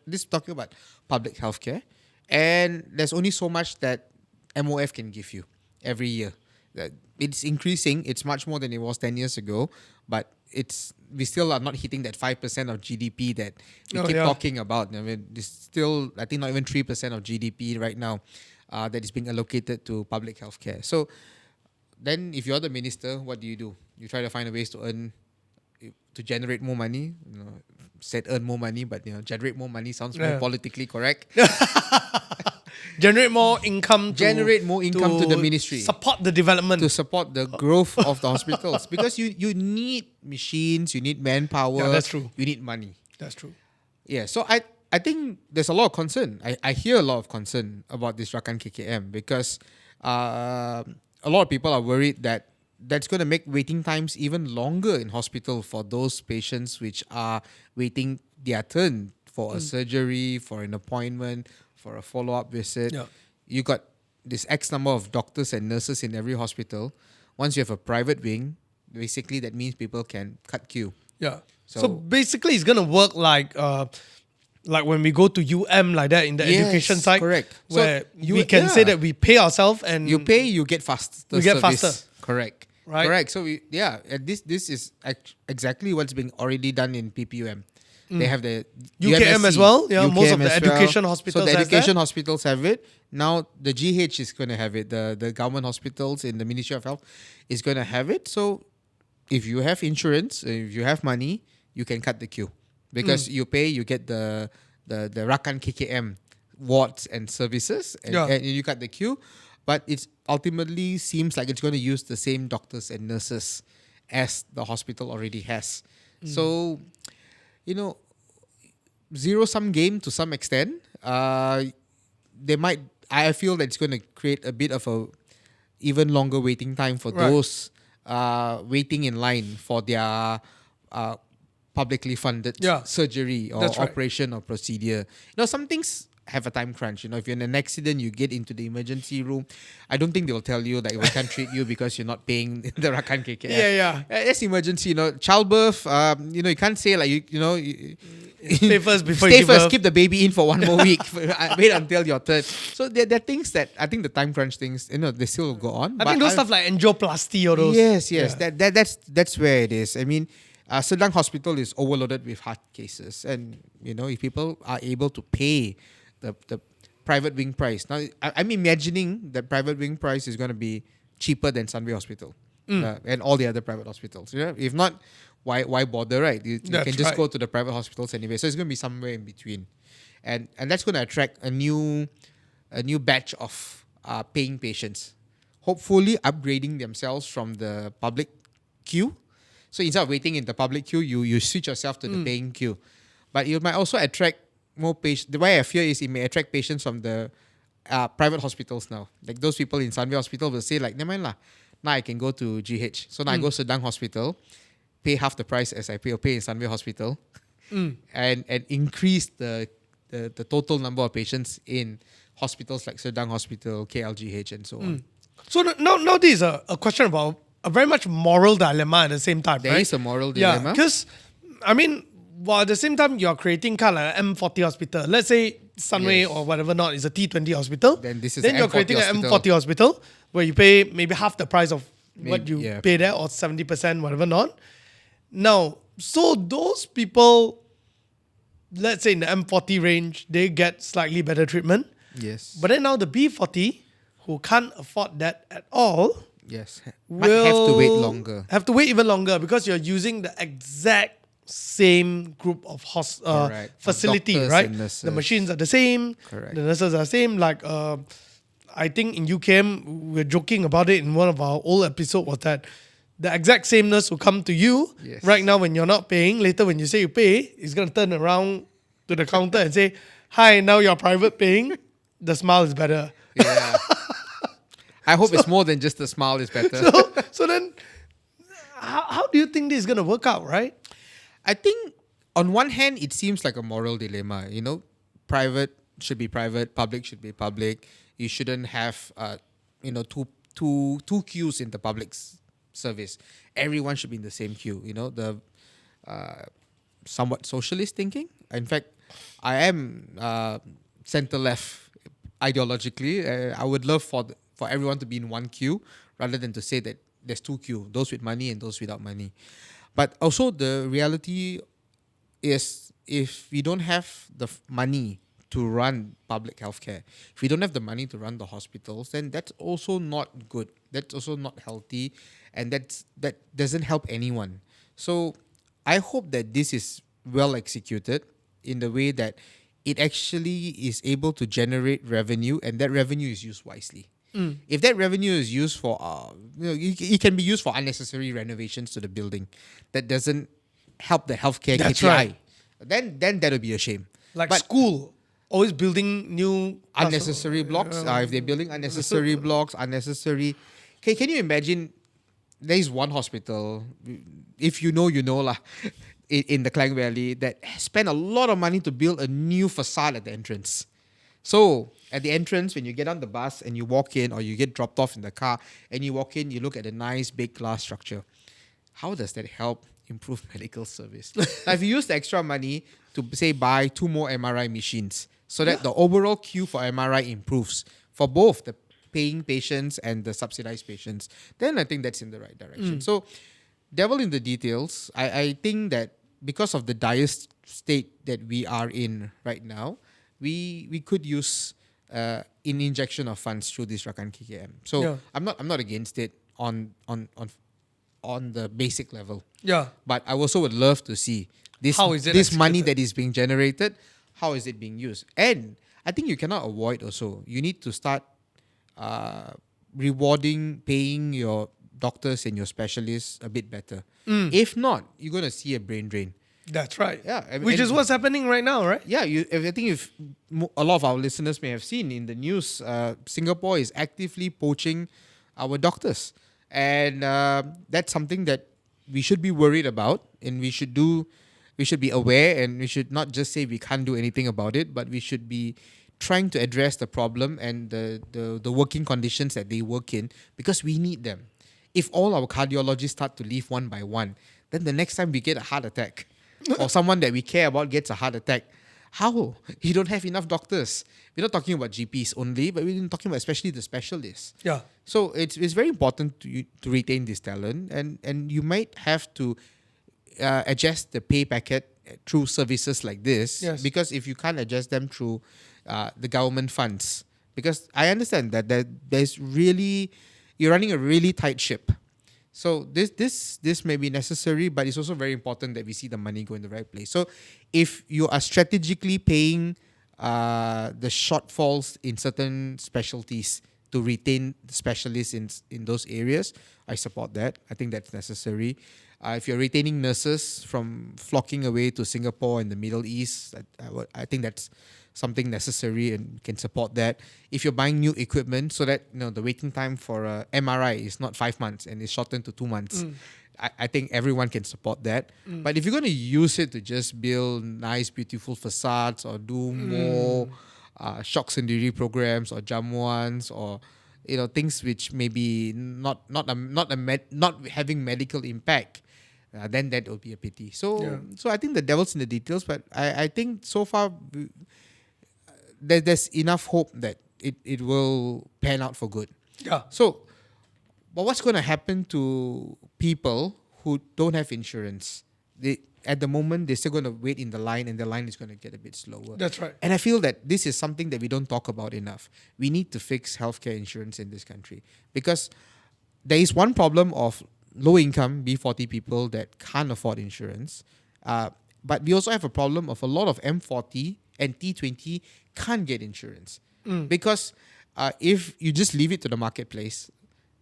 This is talking about public healthcare, and there's only so much that MOF can give you every year. It's increasing. It's much more than it was 10 years ago, but we still are not hitting that 5% of GDP that we keep talking about. I mean, it's still, I think, not even 3% of GDP right now that is being allocated to public healthcare. So then if you're the minister, what do? You try to find ways to generate more money. Said earn more money, but generate more money sounds more politically correct.
Generate more income to
the ministry.
Support the development.
To support the growth of the hospitals. Because you need machines, you need manpower.
Yeah, that's true.
You need money.
That's true.
Yeah, so I think there's a lot of concern. I hear a lot of concern about this Rakan KKM, because a lot of people are worried that that's going to make waiting times even longer in hospital for those patients which are waiting their turn for a surgery, for an appointment, for a follow-up visit.
Yeah.
You got this X number of doctors and nurses in every hospital. Once you have a private wing, basically that means people can cut queue.
Yeah. So basically it's going to work like when we go to UM like that in the education side.
Correct.
Where we can say that we pay ourselves and...
You pay, you get faster
We get
service.
faster.
Correct.
Right.
Correct. So this is exactly what's being already done in PPUM. They have the
UKM as well. Yeah, most of the education hospitals
So the
has
education
that.
hospitals have it. Now the GH is going to have it. The government hospitals in the Ministry of Health is going to have it. So if you have insurance, if you have money, you can cut the queue. Because you pay, you get the Rakan KKM wards and services, and you cut the queue. But it ultimately seems like it's going to use the same doctors and nurses as the hospital already has. So, zero-sum game to some extent. I feel that it's going to create a bit of a even longer waiting time for those waiting in line for their publicly funded surgery or operation or procedure. Some things have a time crunch. If you're in an accident, you get into the emergency room. I don't think they will tell you that we can't treat you because you're not paying the Rakan KKM.
Yeah.
It's emergency. Childbirth. You can't say like
stay first before
stay
you give
first.
birth.
Keep the baby in for one more week. Wait until your turn. So there are things that I think the time crunch things. They still go on.
I think those stuff like angioplasty or those.
Yes. Yeah. That's where it is. I mean, Sedang Hospital is overloaded with heart cases, and if people are able to pay the private wing price. Now, I'm imagining that private wing price is going to be cheaper than Sunway Hospital and all the other private hospitals. If not, why bother, right? You can just go to the private hospitals anyway. So it's going to be somewhere in between, and that's going to attract a new batch of paying patients, hopefully upgrading themselves from the public queue. So instead of waiting in the public queue, you switch yourself to the paying queue. But it might also attract more patients. The way I fear is it may attract patients from the private hospitals now. Like those people in Sunway Hospital will say like, never mind lah, now I can go to GH. So now I go to Sedang Hospital, pay half the price as I pay in Sunway Hospital, and increase the total number of patients in hospitals like Sedang Hospital, KLGH, and so on.
So now this is a question about a very much moral dilemma at the same time,
There
right?
is a moral dilemma.
Yeah, because, while at the same time you're creating kind of like an M40 hospital. Let's say Sunway or whatever not is a T20 hospital.
Then
you're creating an M40 hospital where you pay maybe half the price of what you pay there, or 70%, whatever not. Now, so those people, let's say in the M40 range, they get slightly better treatment.
Yes.
But then now the B40, who can't afford that at all,
might have to wait longer.
Have to wait even longer because you're using the exact same group of
Correct.
facility,
Doctors
right?
and nurses.
The machines are the same.
Correct.
The nurses are the same. Like I think in UKM, we're joking about it in one of our old episodes was that the exact same nurse will come to you
Yes.
right now when you're not paying. Later when you say you pay, he's gonna turn around to the counter and say, "Hi, now you're private paying. The smile is better."
Yeah. I hope it's more than just the smile is better.
So then, how do you think this is gonna work out, right?
I think on one hand, it seems like a moral dilemma. You know, private should be private, public should be public. You shouldn't have, two queues in the public's service. Everyone should be in the same queue. You know, the somewhat socialist thinking. In fact, I am center left ideologically. I would love for everyone to be in one queue rather than to say that there's two queues, those with money and those without money. But also the reality is, if we don't have the money to run public healthcare, if we don't have the money to run the hospitals, then that's also not good. That's also not healthy, and that doesn't help anyone. So I hope that this is well executed in the way that it actually is able to generate revenue, and that revenue is used wisely. If that revenue is used for, it can be used for unnecessary renovations to the building that doesn't help the healthcare
That's
KPI,
right.
then that would be a shame.
Like
But
school, always building new
unnecessary blocks, if they're building unnecessary blocks, can you imagine, there is one hospital, if you know lah, in the Klang Valley, that spent a lot of money to build a new facade at the entrance. So at the entrance, when you get on the bus and you walk in, or you get dropped off in the car and you walk in, you look at the nice big glass structure. How does that help improve medical service? Now, if you use the extra money to, say, buy 2 more MRI machines so that the overall queue for MRI improves for both the paying patients and the subsidized patients, then I think that's in the right direction. So, devil in the details. I think that because of the dire state that we are in right now, we could use an injection of funds through this Rakan KKM. So I'm not against it on the basic level.
Yeah.
But I also would love to see this
How is it
this money
executed?
that is being generated, how is it being used? And I think you cannot avoid also. You need to start paying your doctors and your specialists a bit better. If not, you're going to see a brain drain.
That's right.
Yeah,
Which is what's happening right now, right?
Yeah, I think if a lot of our listeners may have seen in the news, Singapore is actively poaching our doctors, and that's something that we should be worried about, and we should be aware, and we should not just say we can't do anything about it, but we should be trying to address the problem and the working conditions that they work in, because we need them. If all our cardiologists start to leave one by one, then the next time we get a heart attack or someone that we care about gets a heart attack, how? You don't have enough doctors. We're not talking about GPs only, but we're talking about especially the specialists.
Yeah.
So it's very important to retain this talent, and you might have to adjust the pay packet through services like this.
Yes.
Because if you can't adjust them through the government funds, because I understand that you're running a really tight ship. So this may be necessary, but it's also very important that we see the money go in the right place. So if you are strategically paying the shortfalls in certain specialties to retain the specialists in those areas, I support that. I think that's necessary. If you're retaining nurses from flocking away to Singapore and the Middle East, I think that's something necessary, and can support that. If you're buying new equipment so that the waiting time for a MRI is not 5 months and is shortened to 2 months, I think everyone can support that. But if you're going to use it to just build nice, beautiful facades, or do more shock sendiri programs or jamuans, or things which maybe not having medical impact, then that would be a pity. So I think the devil's in the details. But I think so far there's enough hope that it will pan out for good.
Yeah.
So, but what's going to happen to people who don't have insurance? At the moment, they're still going to wait in the line, and the line is going to get a bit slower.
That's right.
And I feel that this is something that we don't talk about enough. We need to fix healthcare insurance in this country, because there is one problem of low income B40 people that can't afford insurance. But we also have a problem of a lot of M40 and T20 can't get insurance. Because if you just leave it to the marketplace,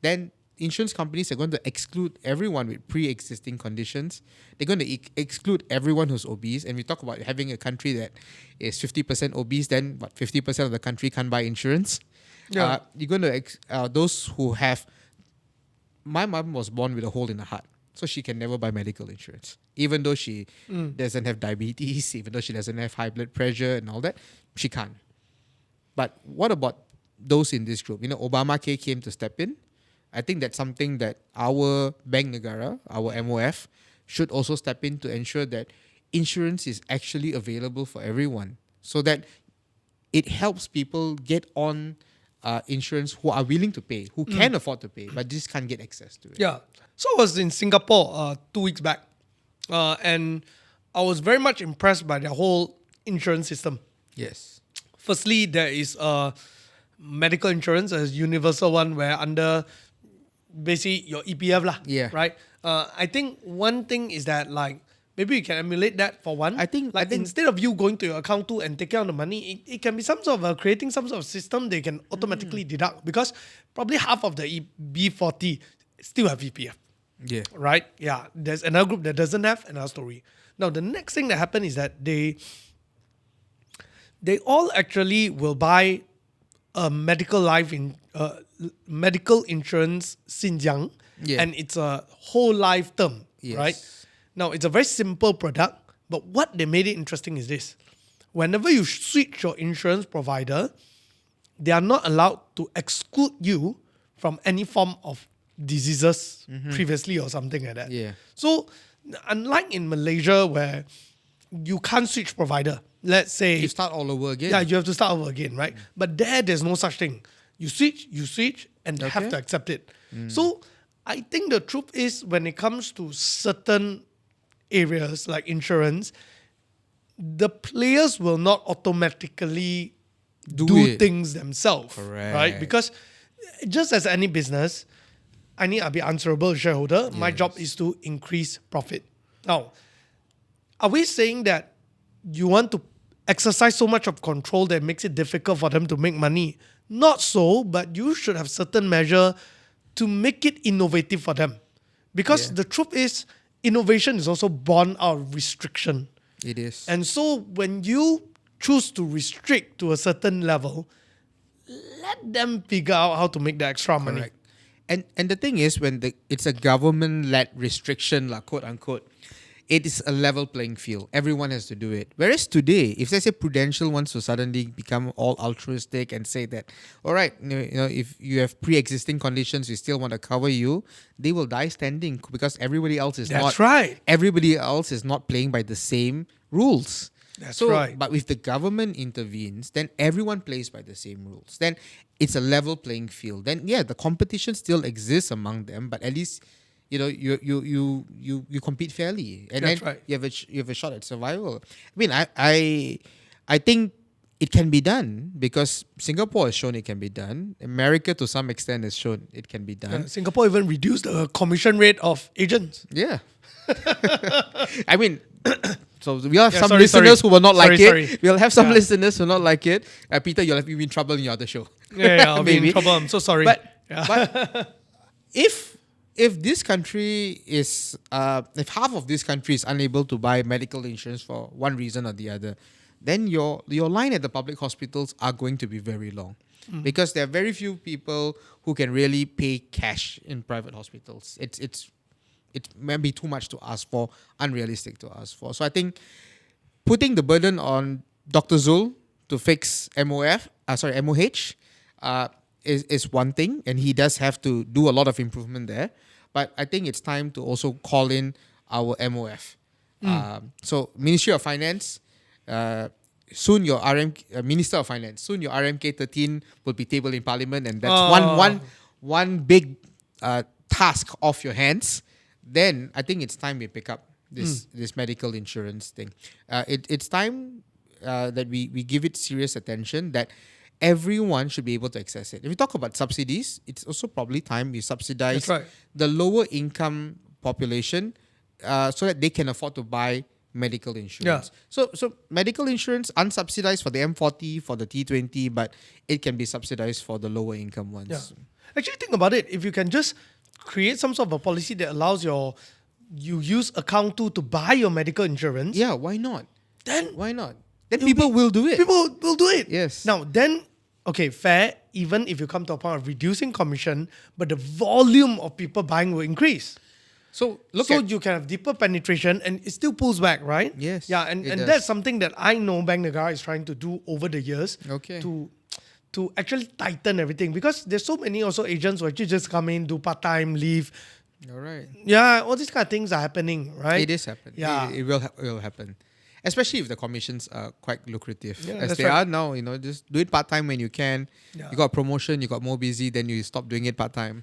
then insurance companies are going to exclude everyone with pre-existing conditions. They're going to exclude everyone who's obese. And we talk about having a country that is 50% obese, then 50% of the country can't buy insurance.
Yeah.
You're going to those who have. My mom was born with a hole in her heart, so she can never buy medical insurance, even though she doesn't have diabetes, even though she doesn't have high blood pressure and all that, she can't. But what about those in this group? Obamacare came to step in. I think that's something that our Bank Negara, our MOF, should also step in to ensure that insurance is actually available for everyone, so that it helps people get on insurance who are willing to pay, who can afford to pay, but just can't get access to it.
Yeah. So I was in Singapore 2 weeks back, and I was very much impressed by their whole insurance system.
Yes.
Firstly, there is medical insurance, a universal one where under basically your EPF lah.
Yeah.
Right. I think one thing is that maybe you can emulate that for one.
I think
instead of you going to your account too and taking out the money, it can be some sort of creating some sort of system they can automatically deduct, because probably half of the B40 still have EPF.
Yeah.
Right? Yeah. There's another group that doesn't have, another story. Now, the next thing that happened is that they all actually will buy a medical insurance since young, and it's a whole life term, right? Now, it's a very simple product, but what they made it interesting is this. Whenever you switch your insurance provider, they are not allowed to exclude you from any form of diseases previously or something like that.
Yeah.
So, unlike in Malaysia where you can't switch provider, let's say...
You start all over again.
Yeah, you have to start over again, right? But there's no such thing. You switch, and they have to accept it. So, I think the truth is when it comes to certain areas like insurance, the players will not automatically do things themselves.
Correct.
Right? Because just as any business, I need to be answerable shareholder. My job is to increase profit. Now, are we saying that you want to exercise so much of control that makes it difficult for them to make money? Not so, but you should have certain measure to make it innovative for them. Because the truth is, innovation is also born out of restriction.
It is.
And so when you choose to restrict to a certain level, let them figure out how to make the extra money.
Correct. And the thing is, when it's a government-led restriction, quote unquote, it is a level playing field. Everyone has to do it. Whereas today, if let's say Prudential wants to suddenly become all altruistic and say that, all right, if you have pre-existing conditions, we still want to cover you, they will die standing because everybody else is not.
That's right.
Everybody else is not playing by the same rules.
That's right.
But if the government intervenes, then everyone plays by the same rules. Then it's a level playing field. Then the competition still exists among them, but at least you compete fairly, and
That's
then
right.
you have a shot at survival. I mean, I think it can be done because Singapore has shown it can be done. America, to some extent, has shown it can be done.
Singapore even reduced the commission rate of agents.
Yeah. I mean, so we'll have some listeners who will not like it. We'll have some listeners who will not like it. Peter, you'll be in trouble in your other show.
I'll be in trouble. I'm so sorry.
But if this country is, if half of this country is unable to buy medical insurance for one reason or the other, then your line at the public hospitals are going to be very long. Because there are very few people who can really pay cash in private hospitals. It may be too much to ask for, unrealistic to ask for. So I think putting the burden on Dr. Zul to fix MOH is one thing, and he does have to do a lot of improvement there. But I think it's time to also call in our MOF. So Ministry of Finance, soon your Minister of Finance, soon your RMK13 will be tabled in Parliament, and that's one big task off your hands. Then I think it's time we pick up this medical insurance thing. It's time that we give it serious attention, that everyone should be able to access it. If we talk about subsidies, it's also probably time we subsidize the lower income population so that they can afford to buy medical insurance. So medical insurance unsubsidized for the M40, for the T20, but it can be subsidized for the lower income ones.
Yeah. Actually, think about it. If you can just create some sort of a policy that allows you use account to buy your medical insurance.
Yeah, why not?
Then
why not? Then people will do it.
People will do it.
Yes.
Now then, okay, fair. Even if you come to a point of reducing commission, but the volume of people buying will increase.
So
you can have deeper penetration and it still pulls back, right?
Yes.
Yeah, and
does.
that's something that I know Bank Negara is trying to do over the years.
Okay.
To actually tighten everything, because there's so many also agents who actually just come in, do part-time, leave.
All right.
Yeah, all these kind of things are happening, right?
It is happening.
Yeah.
It will happen. Especially if the commissions are quite lucrative.
Yeah,
as
that's
they
right.
are now, just do it part-time when you can.
Yeah.
You got a promotion, you got more busy, then you stop doing it part-time.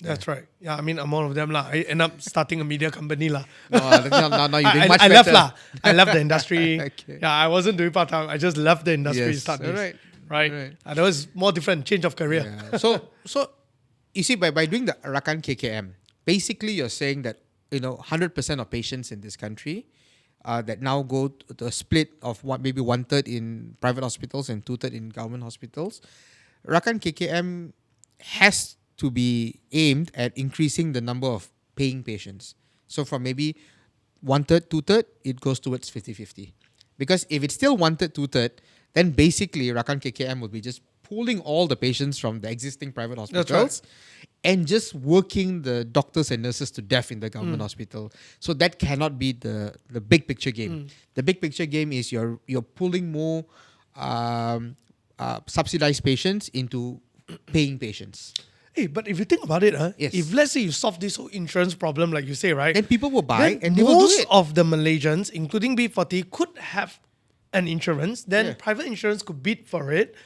That's right. Yeah, I mean, I'm one of them lah. I end up starting a media company lah.
No, you're doing much
I
better.
left lah. I love the industry.
Okay.
Yeah, I wasn't doing part time. I just left the industry to
Yes.
start this.
Alright.
Right. And that was more different, change of career.
Yeah. So you see, by doing the Rakan KKM, basically you're saying that 100% of patients in this country that now go to a split of maybe 1/3 in private hospitals and 2/3 in government hospitals. Rakan KKM has to be aimed at increasing the number of paying patients. So from maybe 1/3, 2/3, it goes towards 50-50. Because if it's still 1/3, 2/3, then basically Rakan KKM will be just pulling all the patients from the existing private hospitals and just working the doctors and nurses to death in the government hospital. So that cannot be the big picture game. The big picture game is you're pulling more subsidized patients into paying patients.
Hey, but if you think about it,
Yes.
if let's say you solve this whole insurance problem, like you say, right?
Then people will buy
then
and they will do
most
it.
of the Malaysians, including B40, could have an insurance. Then
Yeah.
private insurance could bid for it.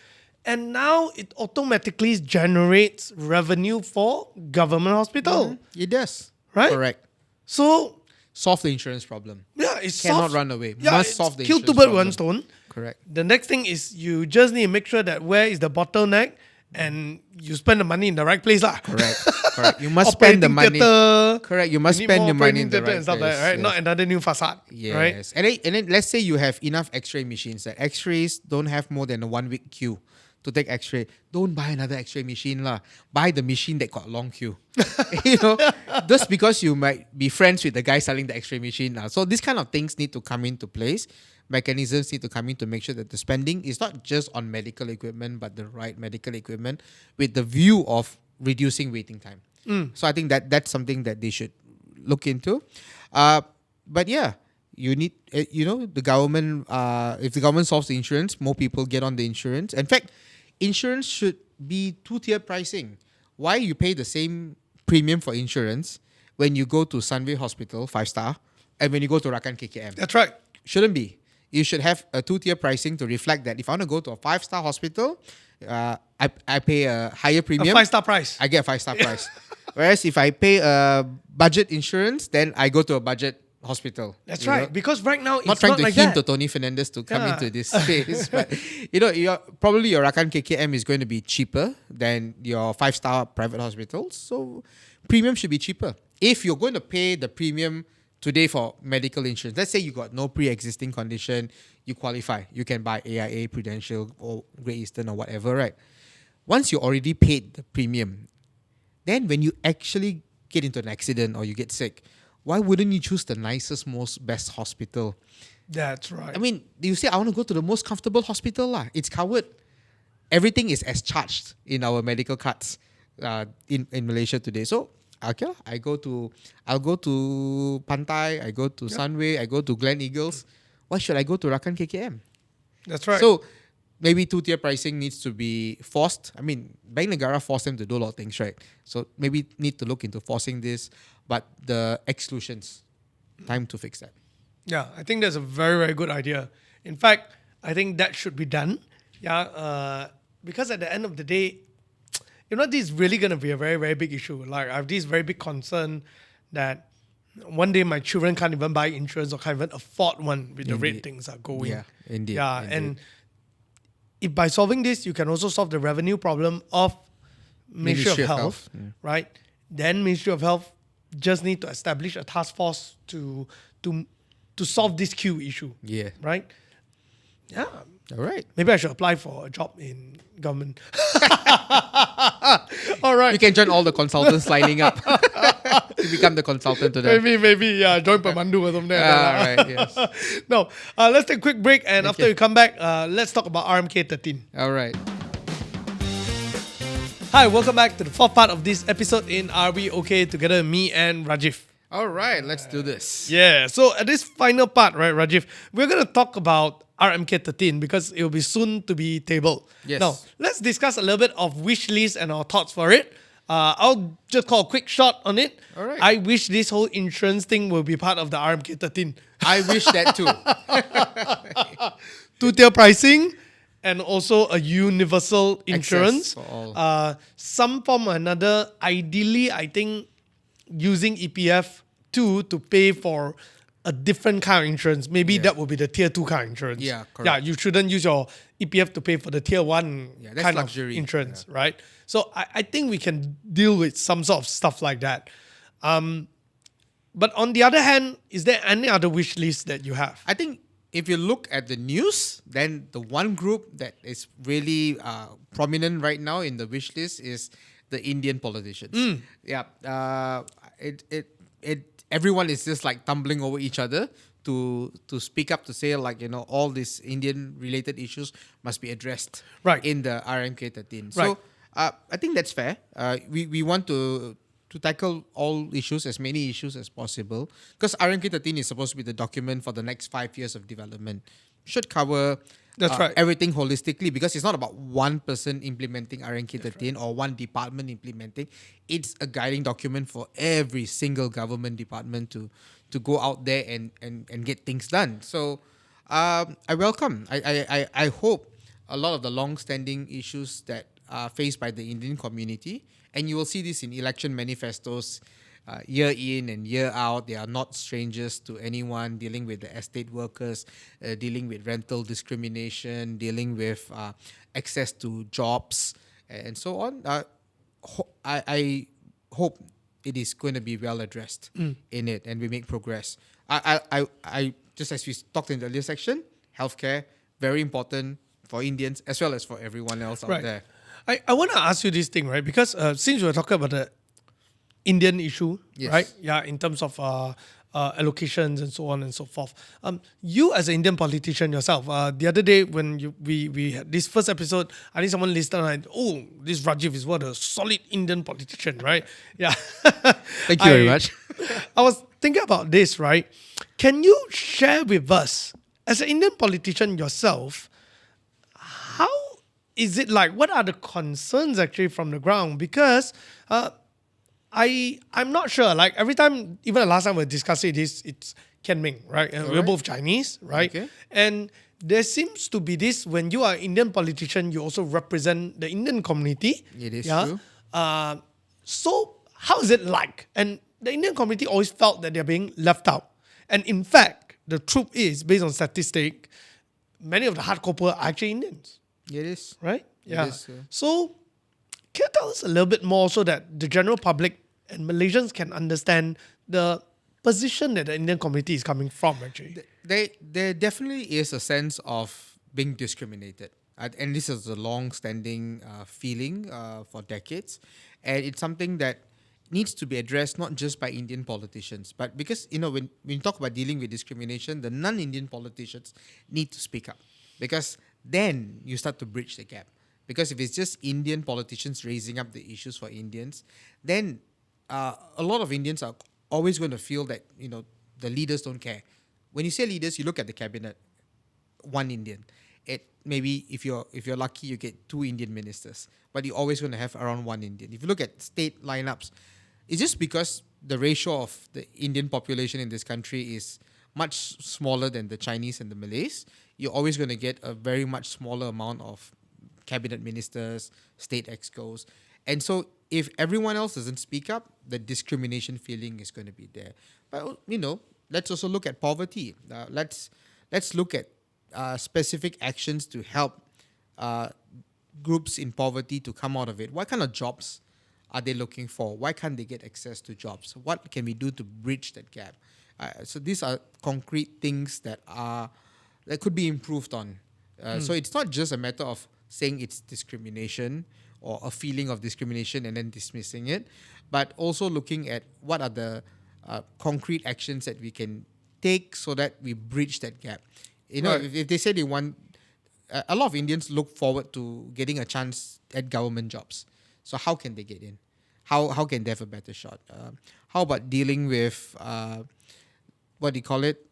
And now it automatically generates revenue for government hospital.
It does.
Right?
Correct.
So,
Solve the insurance problem.
yeah, it's
Cannot
solved.
run away.
Yeah,
Must
it's
solve the
kill
insurance
two birds,
problem.
one stone.
Correct.
The next thing is you just need to make sure that where is the bottleneck and you spend the money in the right place lah.
Correct. You must spend the money.
Theater,
Correct. You must
need
spend
more
your money
operating
in the
theatre
right
and stuff like
place.
that, right?
Yes.
Not another new facade, right?
Yes. And then let's say you have enough X-ray machines. That X-rays don't have more than a 1 week queue to take X-ray. Don't buy another X-ray machine lah. Buy the machine that got a long queue. Just because you might be friends with the guy selling the X-ray machine lah. So these kind of things need to come into place. Mechanisms need to come in to make sure that the spending is not just on medical equipment, but the right medical equipment with the view of reducing waiting time. So I think that's something that they should look into. But yeah, you need, the government, if the government solves the insurance, more people get on the insurance. In fact, insurance should be two-tier pricing. Why you pay the same premium for insurance when you go to Sunway Hospital, 5-star, and when you go to Rakan KKM?
That's right.
Shouldn't be. You should have a two-tier pricing to reflect that if I want to go to a 5-star hospital, I pay a higher premium.
A 5-star price.
I get a 5-star price. Whereas if I pay a budget insurance, then I go to a budget hospital.
That's right. Because right now it's
Not trying
not
to
like
hint
that.
to Tony Fernandez to come
Yeah.
into this space, but probably your Rakan KKM is going to be cheaper than your 5-star private hospitals. So premium should be cheaper. If you're going to pay the premium today for medical insurance, let's say you got no pre-existing condition, you qualify. You can buy AIA, Prudential, or Great Eastern, or whatever, right? Once you already paid the premium, then when you actually get into an accident or you get sick, why wouldn't you choose the nicest, best hospital?
That's right.
I mean, you say, I want to go to the most comfortable hospital lah. It's covered. Everything is as charged in our medical cards in Malaysia today. So, okay, I'll go to Pantai, I go to Sunway, I go to Glen Eagles. Why should I go to Rakan KKM?
That's right.
So, maybe two-tier pricing needs to be forced. I mean, Bank Negara forced them to do a lot of things, right? So, maybe need to look into forcing this. But the exclusions, time to fix that.
Yeah, I think that's a very, very good idea. In fact, I think that should be done. Yeah, because at the end of the day, this is really going to be a very, very big issue. Like, I have this very big concern that one day my children can't even buy insurance or can't even afford one with the rate things are going.
Yeah, indeed.
Yeah,
indeed.
and if by solving this, you can also solve the revenue problem of Ministry of Health, right? Then Ministry of Health just need to establish a task force to to solve this queue issue.
Yeah.
Right? Yeah.
All right.
Maybe I should apply for a job in government. All right.
You can join all the consultants lining up to become the consultant to them.
Maybe join Pemandu or something.
Right, yes.
No, let's take a quick break, and after we come back, let's talk about RMK13.
All right.
Hi, welcome back to the fourth part of this episode in Are We Okay Together, me and Rajiv.
All right, let's do this.
Yeah, so at this final part, right, Rajiv, we're going to talk about RMK13 because it will be soon to be tabled.
Yes.
Now, let's discuss a little bit of wish list and our thoughts for it. I'll just call a quick shot on it.
All right.
I wish this whole insurance thing will be part of the RMK13.
I wish that too.
Two-tier pricing and also a universal insurance.
Access for all.
Some form or another, ideally, I think, using EPF 2 to pay for a different kind of insurance. Maybe that will be the tier 2 kind of insurance.
Yeah, correct.
Yeah, you shouldn't use your EPF to pay for the tier 1
that's
kind
luxury.
of insurance, right? So I think we can deal with some sort of stuff like that. But on the other hand, is there any other wish list that you have?
I think if you look at the news, then the one group that is really prominent right now in the wish list is the Indian politicians. Yeah, everyone is just like tumbling over each other to speak up, to say like, all these Indian related issues must be addressed in the RMK13. So I think that's fair. We want to tackle all issues, as many issues as possible, because RMK13 is supposed to be the document for the next 5 years of development. Should cover everything holistically, because it's not about one person implementing RMK13 or one department implementing. It's a guiding document for every single government department to go out there and get things done. So I welcome. I hope a lot of the long-standing issues that are faced by the Indian community, and you will see this in election manifestos year in and year out. They are not strangers to anyone, dealing with the estate workers, dealing with rental discrimination, dealing with access to jobs, and so on. I hope it is going to be well addressed in it, and we make progress. I just as we talked in the earlier section, healthcare, very important for Indians as well as for everyone else out there.
I want to ask you this thing, right? Because since we're talking about the Indian issue, right? Yeah, in terms of allocations and so on and so forth. You as an Indian politician yourself, the other day when we had this first episode, I think someone listed like, oh, this Rajiv is what a solid Indian politician, right? Yeah.
Thank you very much.
I was thinking about this, right? Can you share with us, as an Indian politician yourself, how is it like? What are the concerns actually from the ground? Because I'm not sure. Like every time, even the last time we discussed it, it's Ken Ming, right? We're both Chinese, right? Okay. And there seems to be this, when you are an Indian politician, you also represent the Indian community.
It is true.
So how is it like? And the Indian community always felt that they're being left out. And in fact, the truth is, based on statistic, many of the hardcore poor are actually Indians.
It is.
Right? Yeah.
It is,
So can you tell us a little bit more so that the general public and Malaysians can understand the position that the Indian community is coming from, actually?
There definitely is a sense of being discriminated. And this is a long-standing feeling for decades. And it's something that needs to be addressed not just by Indian politicians, but because, when you talk about dealing with discrimination, the non-Indian politicians need to speak up, because then you start to bridge the gap. Because if it's just Indian politicians raising up the issues for Indians, then a lot of Indians are always going to feel that, the leaders don't care. When you say leaders, you look at the cabinet, one Indian. Maybe if you're lucky, you get 2 Indian ministers, but you're always going to have around 1 Indian. If you look at state lineups, it's just because the ratio of the Indian population in this country is much smaller than the Chinese and the Malays. You're always going to get a very much smaller amount of cabinet ministers, state excos. And so if everyone else doesn't speak up, the discrimination feeling is going to be there. But, let's also look at poverty. Let's look at specific actions to help groups in poverty to come out of it. What kind of jobs are they looking for? Why can't they get access to jobs? What can we do to bridge that gap? So these are concrete things that could be improved on. So it's not just a matter of saying it's discrimination or a feeling of discrimination and then dismissing it, but also looking at what are the concrete actions that we can take so that we bridge that gap. If they say they want, a lot of Indians look forward to getting a chance at government jobs. So how can they get in? How can they have a better shot? How about dealing with what do you call it?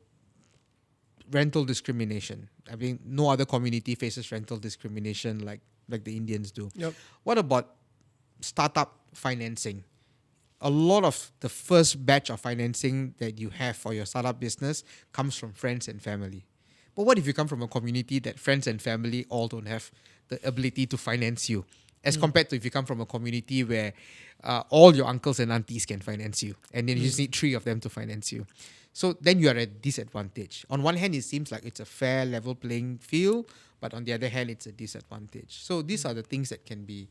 Rental discrimination. I mean, no other community faces rental discrimination like the Indians do.
Yep.
What about startup financing? A lot of the first batch of financing that you have for your startup business comes from friends and family. But what if you come from a community that friends and family all don't have the ability to finance you, as compared to if you come from a community where all your uncles and aunties can finance you, and then you just need 3 of them to finance you. So then you are at disadvantage. On one hand, it seems like it's a fair, level playing field, but on the other hand, it's a disadvantage. So these are the things that can be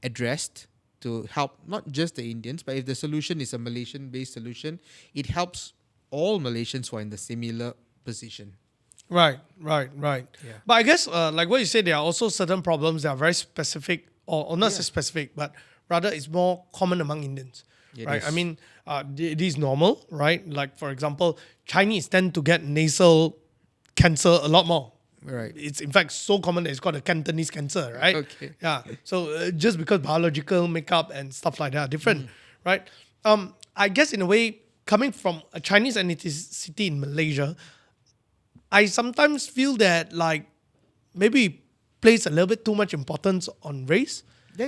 addressed to help not just the Indians, but if the solution is a Malaysian-based solution, it helps all Malaysians who are in the similar position.
Right.
Yeah.
But I guess, like what you said, there are also certain problems that are very specific, or not so specific, but rather it's more common among Indians.
It
right?
is.
I mean, it is normal, right? Like, for example, Chinese tend to get nasal cancer a lot more.
Right.
It's in fact so common that it's called a Cantonese cancer, right?
Okay.
Yeah. So just because biological makeup and stuff like that are different, right? I guess in a way, coming from a Chinese ethnicity in Malaysia, I sometimes feel that like maybe place a little bit too much importance on race.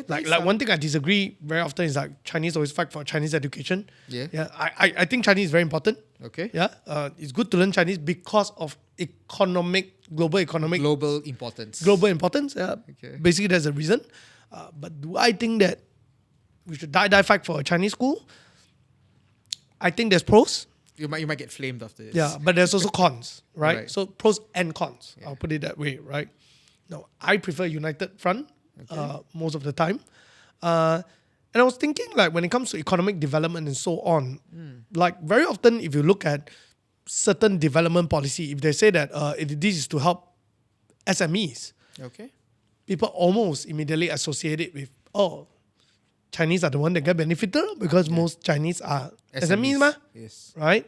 Like one thing I disagree very often is like Chinese always fight for Chinese education.
Yeah.
I think Chinese is very important.
Okay.
Yeah. It's good to learn Chinese because of global
importance.
Global importance. Yeah.
Okay.
Basically, that's the reason. But do I think that we should die fight for a Chinese school? I think there's pros.
You might get flamed after this.
Yeah, but there's also cons, right?
Right.
So pros and cons.
Yeah.
I'll put it that way, right? Now, I prefer United Front most of the time. And I was thinking, like, when it comes to economic development and so on, like, very often, if you look at certain development policy, if they say that this is to help SMEs,
Okay.
people almost immediately associate it with, Chinese are the one that get benefited because most Chinese are SMEs, ma?
Yes.
Right?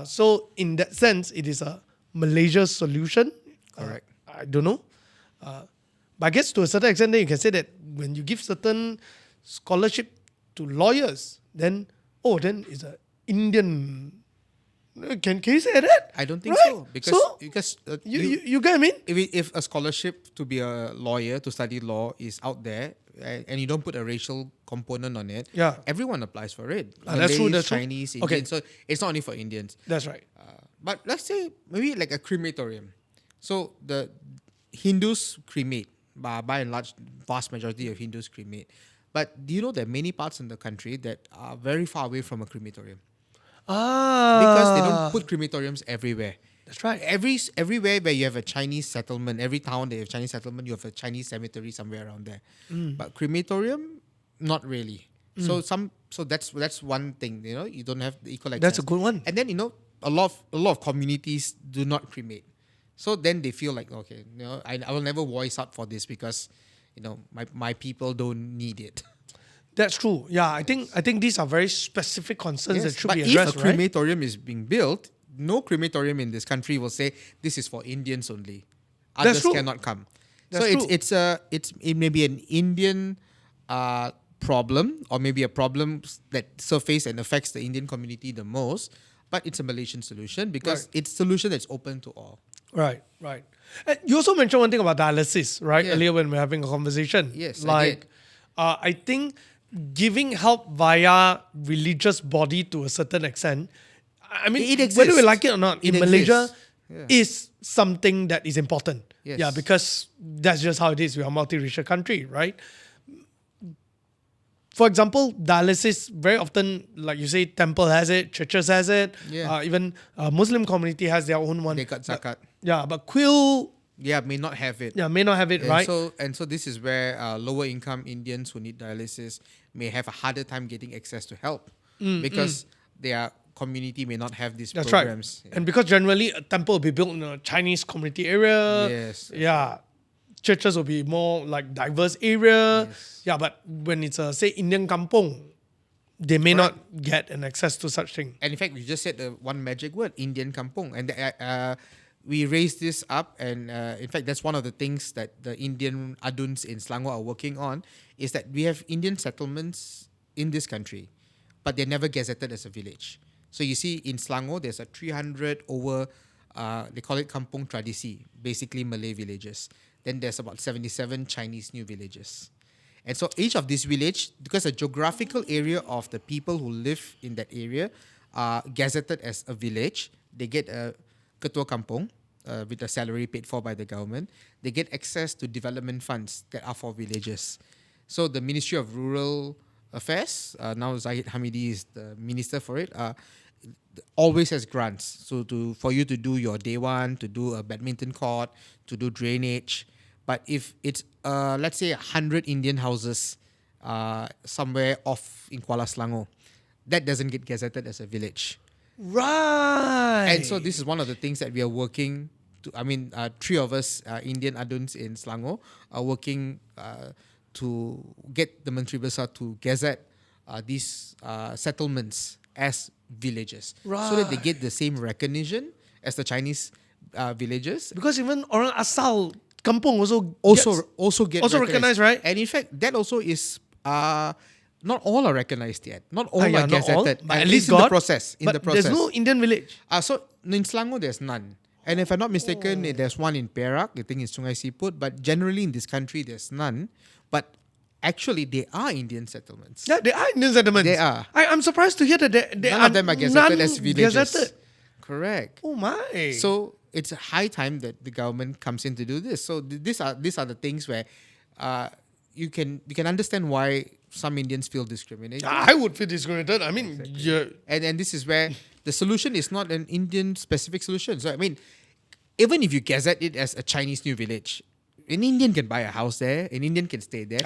So in that sense, it is a Malaysia solution.
Correct.
I don't know. But I guess to a certain extent, then you can say that when you give certain scholarship to lawyers, then it's an Indian. Can you say that?
I don't think
Right?
so because
You get what I mean?
if a scholarship to be a lawyer, to study law, is out there and you don't put a racial component on it,
Yeah.
everyone applies for it.
That's true, that's true.
Chinese,
Okay.
Indians. So it's not only for Indians.
That's right.
But let's say maybe like a crematorium. So the Hindus cremate, by and large, vast majority of Hindus cremate. But do you know there are many parts in the country that are very far away from a crematorium? Because they don't put crematoriums everywhere.
That's right.
Everywhere where you have a Chinese settlement, every town that you have Chinese settlement, you have a Chinese cemetery somewhere around there. But crematorium, not really. So that's one thing. You don't have the equal access.
That's a good one.
And then a lot of communities do not cremate. So then they feel like, okay, I will never voice out for this because my people don't need it.
That's true. Yeah, I think these are very specific concerns that should be addressed,
if a
right?
crematorium is being built, no crematorium in this country will say this is for Indians only.
That's
Others
true.
cannot come.
That's
So
true.
it may be an Indian problem, or maybe a problem that surface and affects the Indian community the most, but it's a Malaysian solution because it's a solution that's open to all.
Right. And you also mentioned one thing about dialysis, right?
Yeah.
Earlier when we were having a conversation.
Yes, I
Like,
did.
I think giving help via religious body to a certain extent, I mean,
It exists.
whether we like it or not,
It
in Malaysia,
exists. Yeah.
is something that is important.
Yes.
Yeah, because that's just how it is. We are a multiracial country, right? For example, dialysis, very often, like you say, temple has it, churches has it,
Yeah.
even Muslim community has their own one.
They got zakat.
But Quill,
May not have it.
may not have it,
And
right?
so this is where lower income Indians who need dialysis may have a harder time getting access to help because they are community may not have these
That's
programs.
right. And because generally a temple will be built in a Chinese community area.
Yes.
Yeah. Churches will be more like diverse area.
Yes.
Yeah, but when it's a say Indian kampong, they may not get an access to such thing.
And in fact, we just said the one magic word, Indian kampong. And we raised this up, and in fact, that's one of the things that the Indian aduns in Selangor are working on, is that we have Indian settlements in this country, but they're never gazetted as a village. So you see, in Selangor, there's a 300 over, they call it kampung tradisi, basically Malay villages. Then there's about 77 Chinese new villages. And so each of these village, because the geographical area of the people who live in that area are gazetted as a village, they get a ketua kampung with a salary paid for by the government. They get access to development funds that are for villages. So the Ministry of Rural Affairs, now Zahid Hamidi is the minister for it, always has grants. So for you to do your day one, to do a badminton court, to do drainage. But if it's, let's say, 100 Indian houses somewhere off in Kuala Selangor, that doesn't get gazetted as a village.
Right.
And so this is one of the things that we are working to, three of us, Indian aduns in Selangor, are working to get the Menteri Besar to gazette these settlements as villages.
Right.
So that they get the same recognition as the Chinese villages.
Because even orang asal kampung
Also get
recognized, right?
And in fact, that also is not all are recognized yet. Not all
yeah,
are
not all,
gazetted.
but at
least
least
in the
got,
process.
There's no Indian village.
So in Selangor, there's none. And if I'm not mistaken, there's one in Perak. I think it's Sungai Siput. But generally in this country, there's none. But actually, they are Indian settlements.
Yeah, they are Indian settlements.
They are.
I'm surprised to hear that they
None
are
of them are gazetted as villages.
Gazetted.
Correct.
Oh my.
So it's a high time that the government comes in to do this. So these are the things where you can understand why some Indians feel discriminated.
I would feel discriminated. I mean,
exactly. And this is where the solution is not an Indian specific solution. So I mean, even if you gazette it as a Chinese new village, an Indian can buy a house there. An Indian can stay there.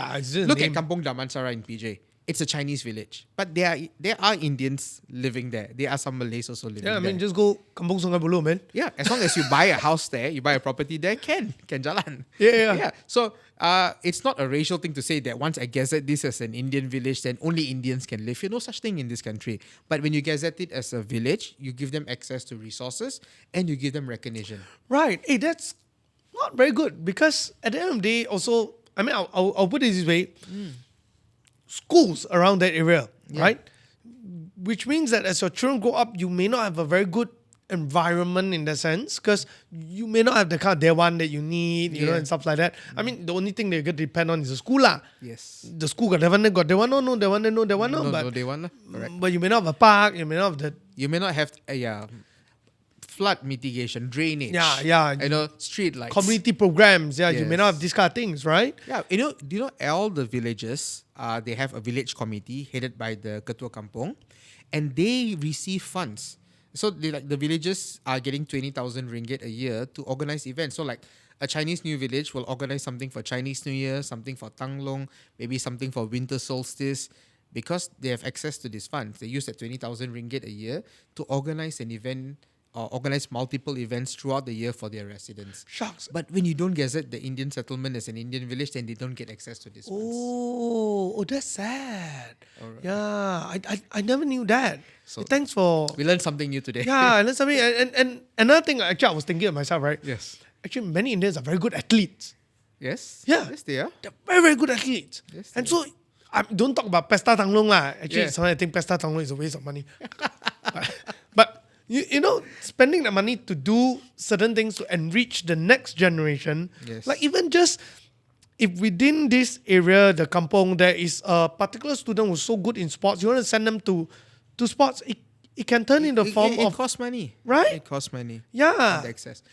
Look at Kampung Damansara in PJ. It's a Chinese village, but there are Indians living there. There are some Malays also living there.
Yeah, I mean, just go Kampung Sungai Buloh, man.
Yeah, as long as you buy a house there, you buy a property there, can jalan.
Yeah.
So it's not a racial thing to say that once I gazette this as an Indian village, then only Indians can live here. No such thing in this country. But when you gazette it as a village, you give them access to resources and you give them recognition.
Right. Hey, that's not very good because at the end of the day, also, I mean, I'll put it this way. Schools around that area, right? Which means that as your children grow up, you may not have a very good environment in that sense because you may not have the kind of day one that you need, you know, and stuff like that. I mean, the only thing that you get to depend on is the school lah.
Yes.
The school got day one, got day one, no, day one, no, day one, no.
No, day one. Correct.
But you may not have a park, you may not have the...
You may not have flood mitigation, drainage.
Yeah.
You know, street lights.
Community programs, you may not have these kind of things, right?
Yeah, do you know all the villages, they have a village committee headed by the Ketua Kampung and they receive funds. So the villages are getting 20,000 ringgit a year to organize events. So like a Chinese New Village will organize something for Chinese New Year, something for Tanglong, maybe something for winter solstice. Because they have access to these funds, they use that 20,000 ringgit a year to organize an event or organize multiple events throughout the year for their residents.
Shucks.
But when you don't gazette the Indian settlement as an Indian village, then they don't get access to these funds.
Oh, that's sad.
Alright.
Yeah, I never knew that.
So
thanks for...
We learned something new today.
Yeah, I learned something. And another thing, actually, I was thinking of myself, right?
Yes.
Actually, many Indians are very good athletes.
Yes?
Yeah.
Yes, they are.
They're very, very good athletes.
Yes,
and so, don't talk about Pesta Tanglong lah. Actually,
Yeah.
sometimes I think Pesta Tanglong is a waste of money. but you know, spending the money to do certain things to enrich the next generation,
Yes.
like even just if within this area, the kampong, there is a particular student who's so good in sports, you want to send them to sports, it can turn in the form
it
of...
costs money.
Right?
It costs money.
Yeah.
The access.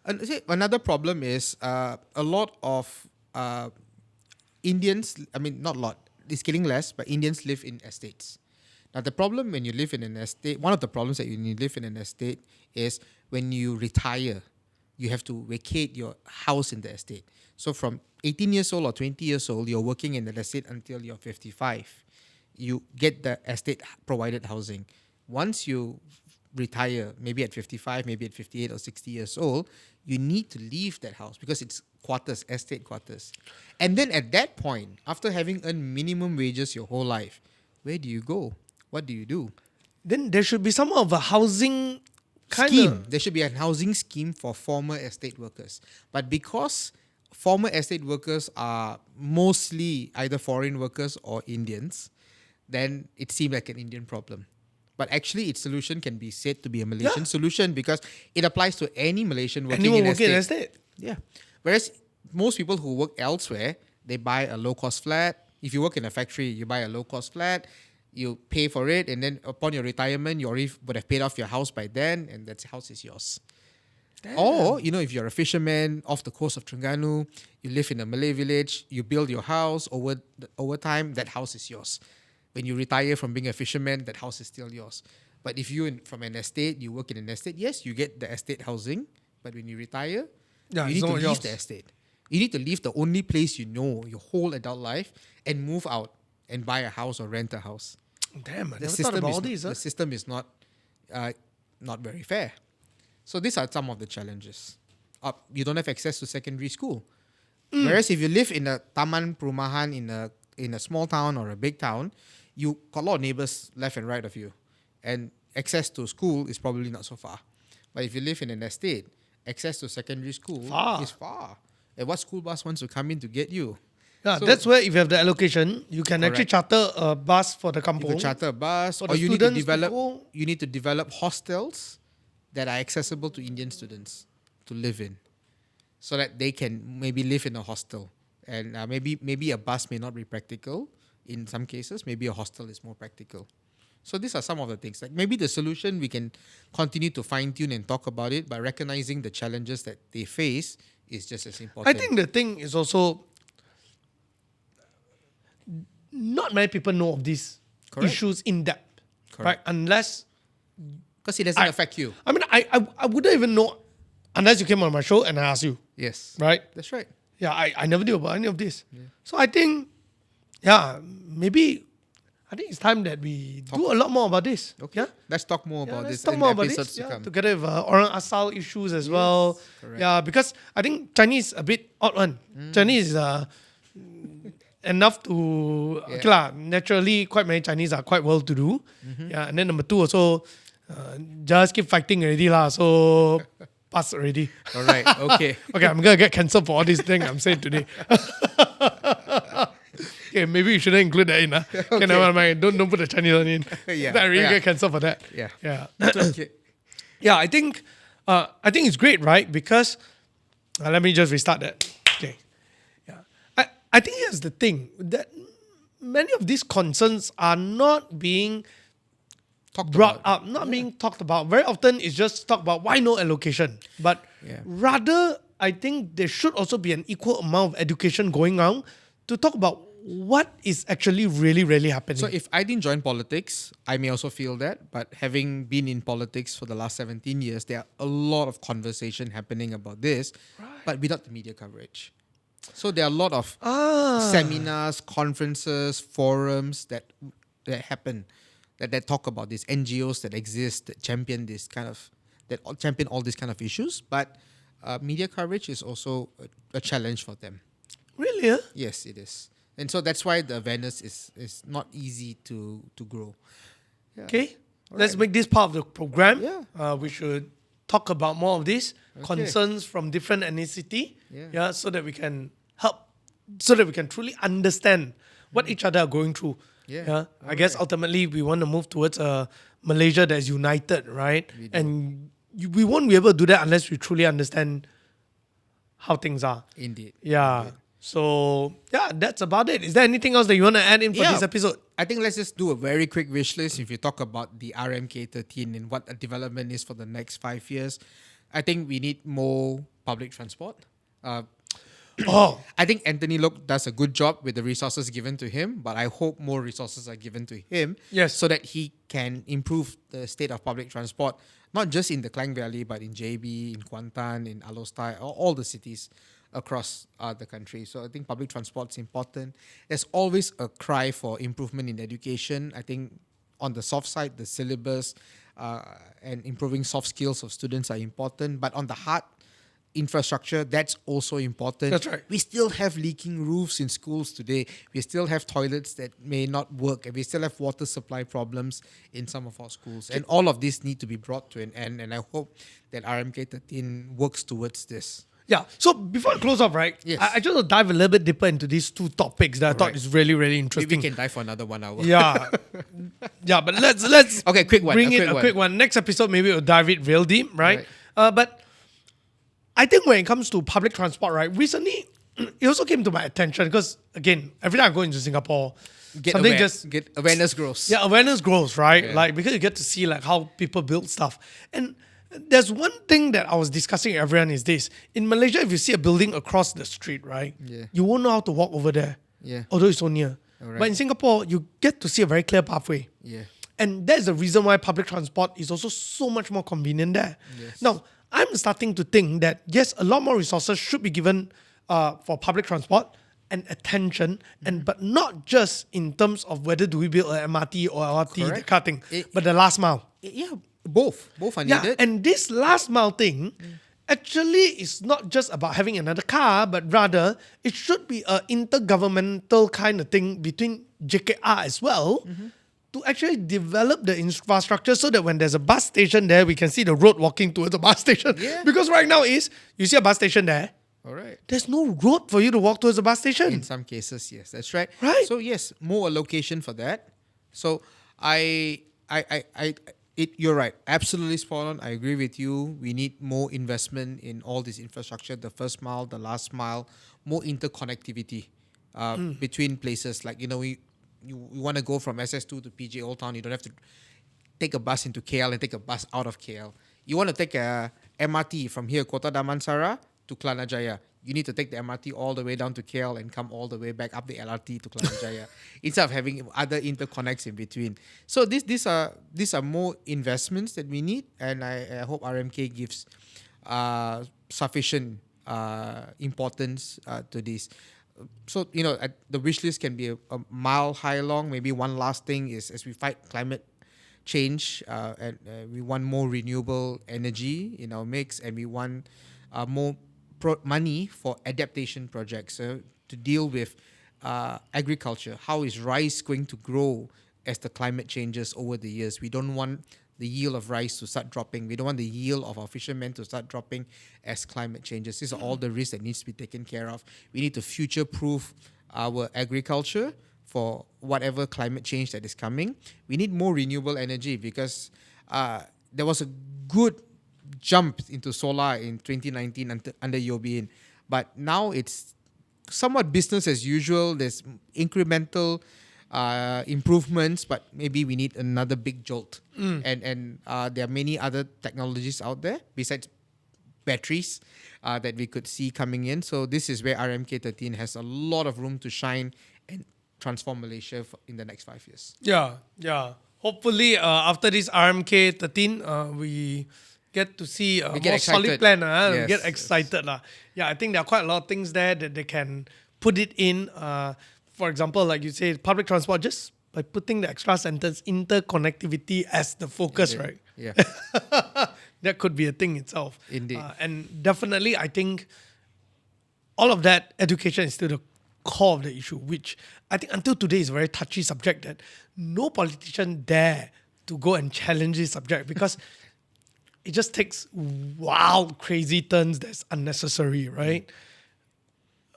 And see, another problem is a lot of Indians, I mean, not a lot, it's getting less, but Indians live in estates. Now, the problem when you live in an estate, one of the problems that when you live in an estate is when you retire, you have to vacate your house in the estate. So from 18 years old or 20 years old, you're working in the estate until you're 55. You get the estate provided housing. once you retire, maybe at 55, maybe at 58 or 60 years old, you need to leave that house because it's quarters, estate quarters. And then at that point, after having earned minimum wages your whole life, where do you go? What do you do?
Then there should be some of a housing kind
Scheme.
of...
There should be a housing scheme for former estate workers. But because former estate workers are mostly either foreign workers or Indians, then it seemed like an Indian problem. But actually, its solution can be said to be a Malaysian solution because it applies to any Malaysian working
Anyone
in
working in
estate.
estate.
Yeah. Whereas most people who work elsewhere, they buy a low-cost flat. If you work in a factory, you buy a low-cost flat, you pay for it, and then upon your retirement, you already would have paid off your house by then, and that house is yours. Damn. Or, if you're a fisherman off the coast of Terengganu, you live in a Malay village, you build your house over time, that house is yours. When you retire from being a fisherman, that house is still yours. But if from an estate, you work in an estate, yes, you get the estate housing, but when you retire, you need to leave the estate. You need to leave the only place you know your whole adult life and move out and buy a house or rent a house.
Damn, I never thought about all these.
The system is not very fair. So these are some of the challenges. You don't have access to secondary school. Whereas if you live in a taman perumahan in a small town or a big town, you got a lot of neighbors left and right of you. And access to school is probably not so far. But if you live in an estate, access to secondary school is far. And what school bus wants to come in to get you?
Yeah, so that's where if you have the allocation, you can actually charter a bus for the kampung.
You can charter a bus, or you need to develop hostels that are accessible to Indian students to live in, so that they can maybe live in a hostel. And maybe a bus may not be practical in some cases. Maybe a hostel is more practical. So these are some of the things. Like maybe the solution, we can continue to fine tune and talk about it by recognizing the challenges that they face is just as important.
I think the thing is also, not many people know of these issues in depth, right? Unless,
because it doesn't affect you.
I mean, I wouldn't even know unless you came on my show and I asked you.
Yes,
right.
That's right.
Yeah, I never knew about any of this. Yeah. So I think, maybe I think it's time that we do a lot more about this.
Okay.
Yeah?
Let's talk more about this
in
episodes to come.
Together with Orang Asal issues as well.
Correct.
Yeah, because I think Chinese a bit odd one. Chinese is enough to naturally quite many Chinese are quite well to do. Yeah, and then number two also just keep fighting already lah. So pass already.
All right. Okay.
Okay, I'm gonna get cancelled for all these things I'm saying today. Okay, maybe you shouldn't include that in. Okay, never mind. Don't put the Chinese on in. I really get cancelled for that.
Yeah.
Okay. Yeah, I think it's great, right? Because let me just restart that. Okay. Yeah. I think here's the thing, that many of these concerns are not being brought up, not being talked about. Very often it's just talked about why no allocation. But rather, I think there should also be an equal amount of education going on to talk about what is actually really, really happening.
So if I didn't join politics, I may also feel that. But having been in politics for the last 17 years, there are a lot of conversation happening about this, but without the media coverage. So there are a lot of seminars, conferences, forums that happen, that talk about this, NGOs that exist, that champion all these kind of issues. But media coverage is also a challenge for them.
Really? Huh?
Yes, it is. And so that's why the awareness is not easy to grow. Yeah.
Okay, let's make this part of the program. Yeah. We should talk about more of this concerns from different ethnicity. Yeah. So that we can help, so that we can truly understand what each other are going through. Yeah. I guess ultimately we want to move towards a Malaysia that is united, right? And we won't be able to do that unless we truly understand how things are.
Indeed.
Yeah. Indeed. So, that's about it. Is there anything else that you want to add in for this episode?
I think let's just do a very quick wish list. If you talk about the RMK13 and what a development is for the next 5 years, I think we need more public transport. I think Anthony Loke does a good job with the resources given to him, but I hope more resources are given to him so that he can improve the state of public transport, not just in the Klang Valley, but in JB, in Kuantan, in Alostai, all the cities across the country. So I think public transport is important. There's always a cry for improvement in education. I think on the soft side, the syllabus and improving soft skills of students are important. But on the hard infrastructure, that's also important.
That's right.
We still have leaking roofs in schools today. We still have toilets that may not work, and we still have water supply problems in some of our schools. And all of this need to be brought to an end. And I hope that RMK13 works towards this.
Yeah. So before I close off, right?
Yes.
I just want to dive a little bit deeper into these two topics that I thought is really, really
We
interesting.
can dive for another 1 hour.
Yeah. Yeah, but let's
Okay, quick one.
bring a quick one. Next episode, maybe we'll dive it real deep, right? But I think when it comes to public transport, right, recently it also came to my attention because, again, every time I go into Singapore,
Get awareness grows.
Yeah, awareness grows, right?
Yeah.
Like, because you get to see like how people build stuff. And there's one thing that I was discussing with everyone is this. In Malaysia, if you see a building across the street, right, you won't know how to walk over there.
Yeah.
Although it's so near.
Alright.
But in Singapore, you get to see a very clear pathway.
Yeah.
And that's the reason why public transport is also so much more convenient there.
Yes.
Now, I'm starting to think that, yes, a lot more resources should be given for public transport and attention, but not just in terms of whether do we build an MRT or LRT, that kind of thing, but the last mile.
Yeah, both are
Yeah,
needed.
and this last mile thing actually is not just about having another car, but rather it should be an intergovernmental kind of thing between JKR as well to actually develop the infrastructure so that when there's a bus station there, we can see the road walking towards the bus station.
Yeah.
Because right now you see a bus station there,
All right.
there's no road for you to walk towards the bus station.
In some cases, yes, that's right.
Right.
So yes, more allocation for that. So you're right. Absolutely spot on. I agree with you. We need more investment in all this infrastructure, the first mile, the last mile, more interconnectivity between places. Like, you want to go from SS2 to PJ Old Town, you don't have to take a bus into KL and take a bus out of KL. You want to take a MRT from here, Kota Damansara to Kelana Jaya. You need to take the MRT all the way down to KL and come all the way back up the LRT to Kelana Jaya instead of having other interconnects in between. So these are more investments that we need, and I hope RMK gives sufficient importance to this. So, the wish list can be a mile high long. Maybe one last thing is, as we fight climate change, and we want more renewable energy in our mix, and we want more money for adaptation projects to deal with agriculture. How is rice going to grow as the climate changes over the years? We don't want the yield of rice to start dropping. We don't want the yield of our fishermen to start dropping as climate changes. These are all the risks that needs to be taken care of. We need to future-proof our agriculture for whatever climate change that is coming. We need more renewable energy because there was a good jump into solar in 2019 under YB, but now it's somewhat business as usual. There's incremental improvements, but maybe we need another big jolt. And there are many other technologies out there besides batteries that we could see coming in. So this is where RMK13 has a lot of room to shine and transform Malaysia in the next 5 years.
Yeah. Hopefully, after this RMK13, we get to see a more solid plan. We get excited. Yeah, I think there are quite a lot of things there that they can put it in. For example, like you say, public transport, just by putting the extra sentence, interconnectivity as the focus, right?
Yeah.
That could be a thing itself.
Indeed.
And definitely, I think all of that education is still the core of the issue, which I think until today is a very touchy subject that no politician dare to go and challenge this subject because it just takes wild, crazy turns that's unnecessary, right?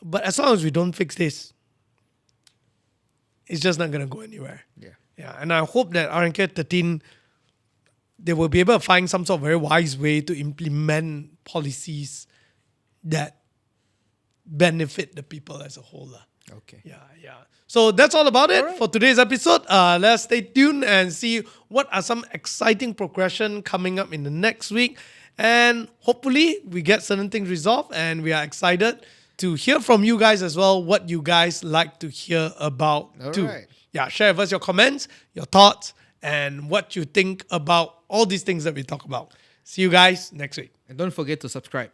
But as long as we don't fix this, it's just not going to go anywhere. Yeah. And I hope that RMK13, they will be able to find some sort of very wise way to implement policies that benefit the people as a whole.
Okay.
Yeah. So that's all about it for today's episode. Let's stay tuned and see what are some exciting progression coming up in the next week. And hopefully we get certain things resolved, and we are excited to hear from you guys as well, what you guys like to hear about too.
Right.
Yeah, share with us your comments, your thoughts, and what you think about all these things that we talk about. See you guys next week.
And don't forget to subscribe.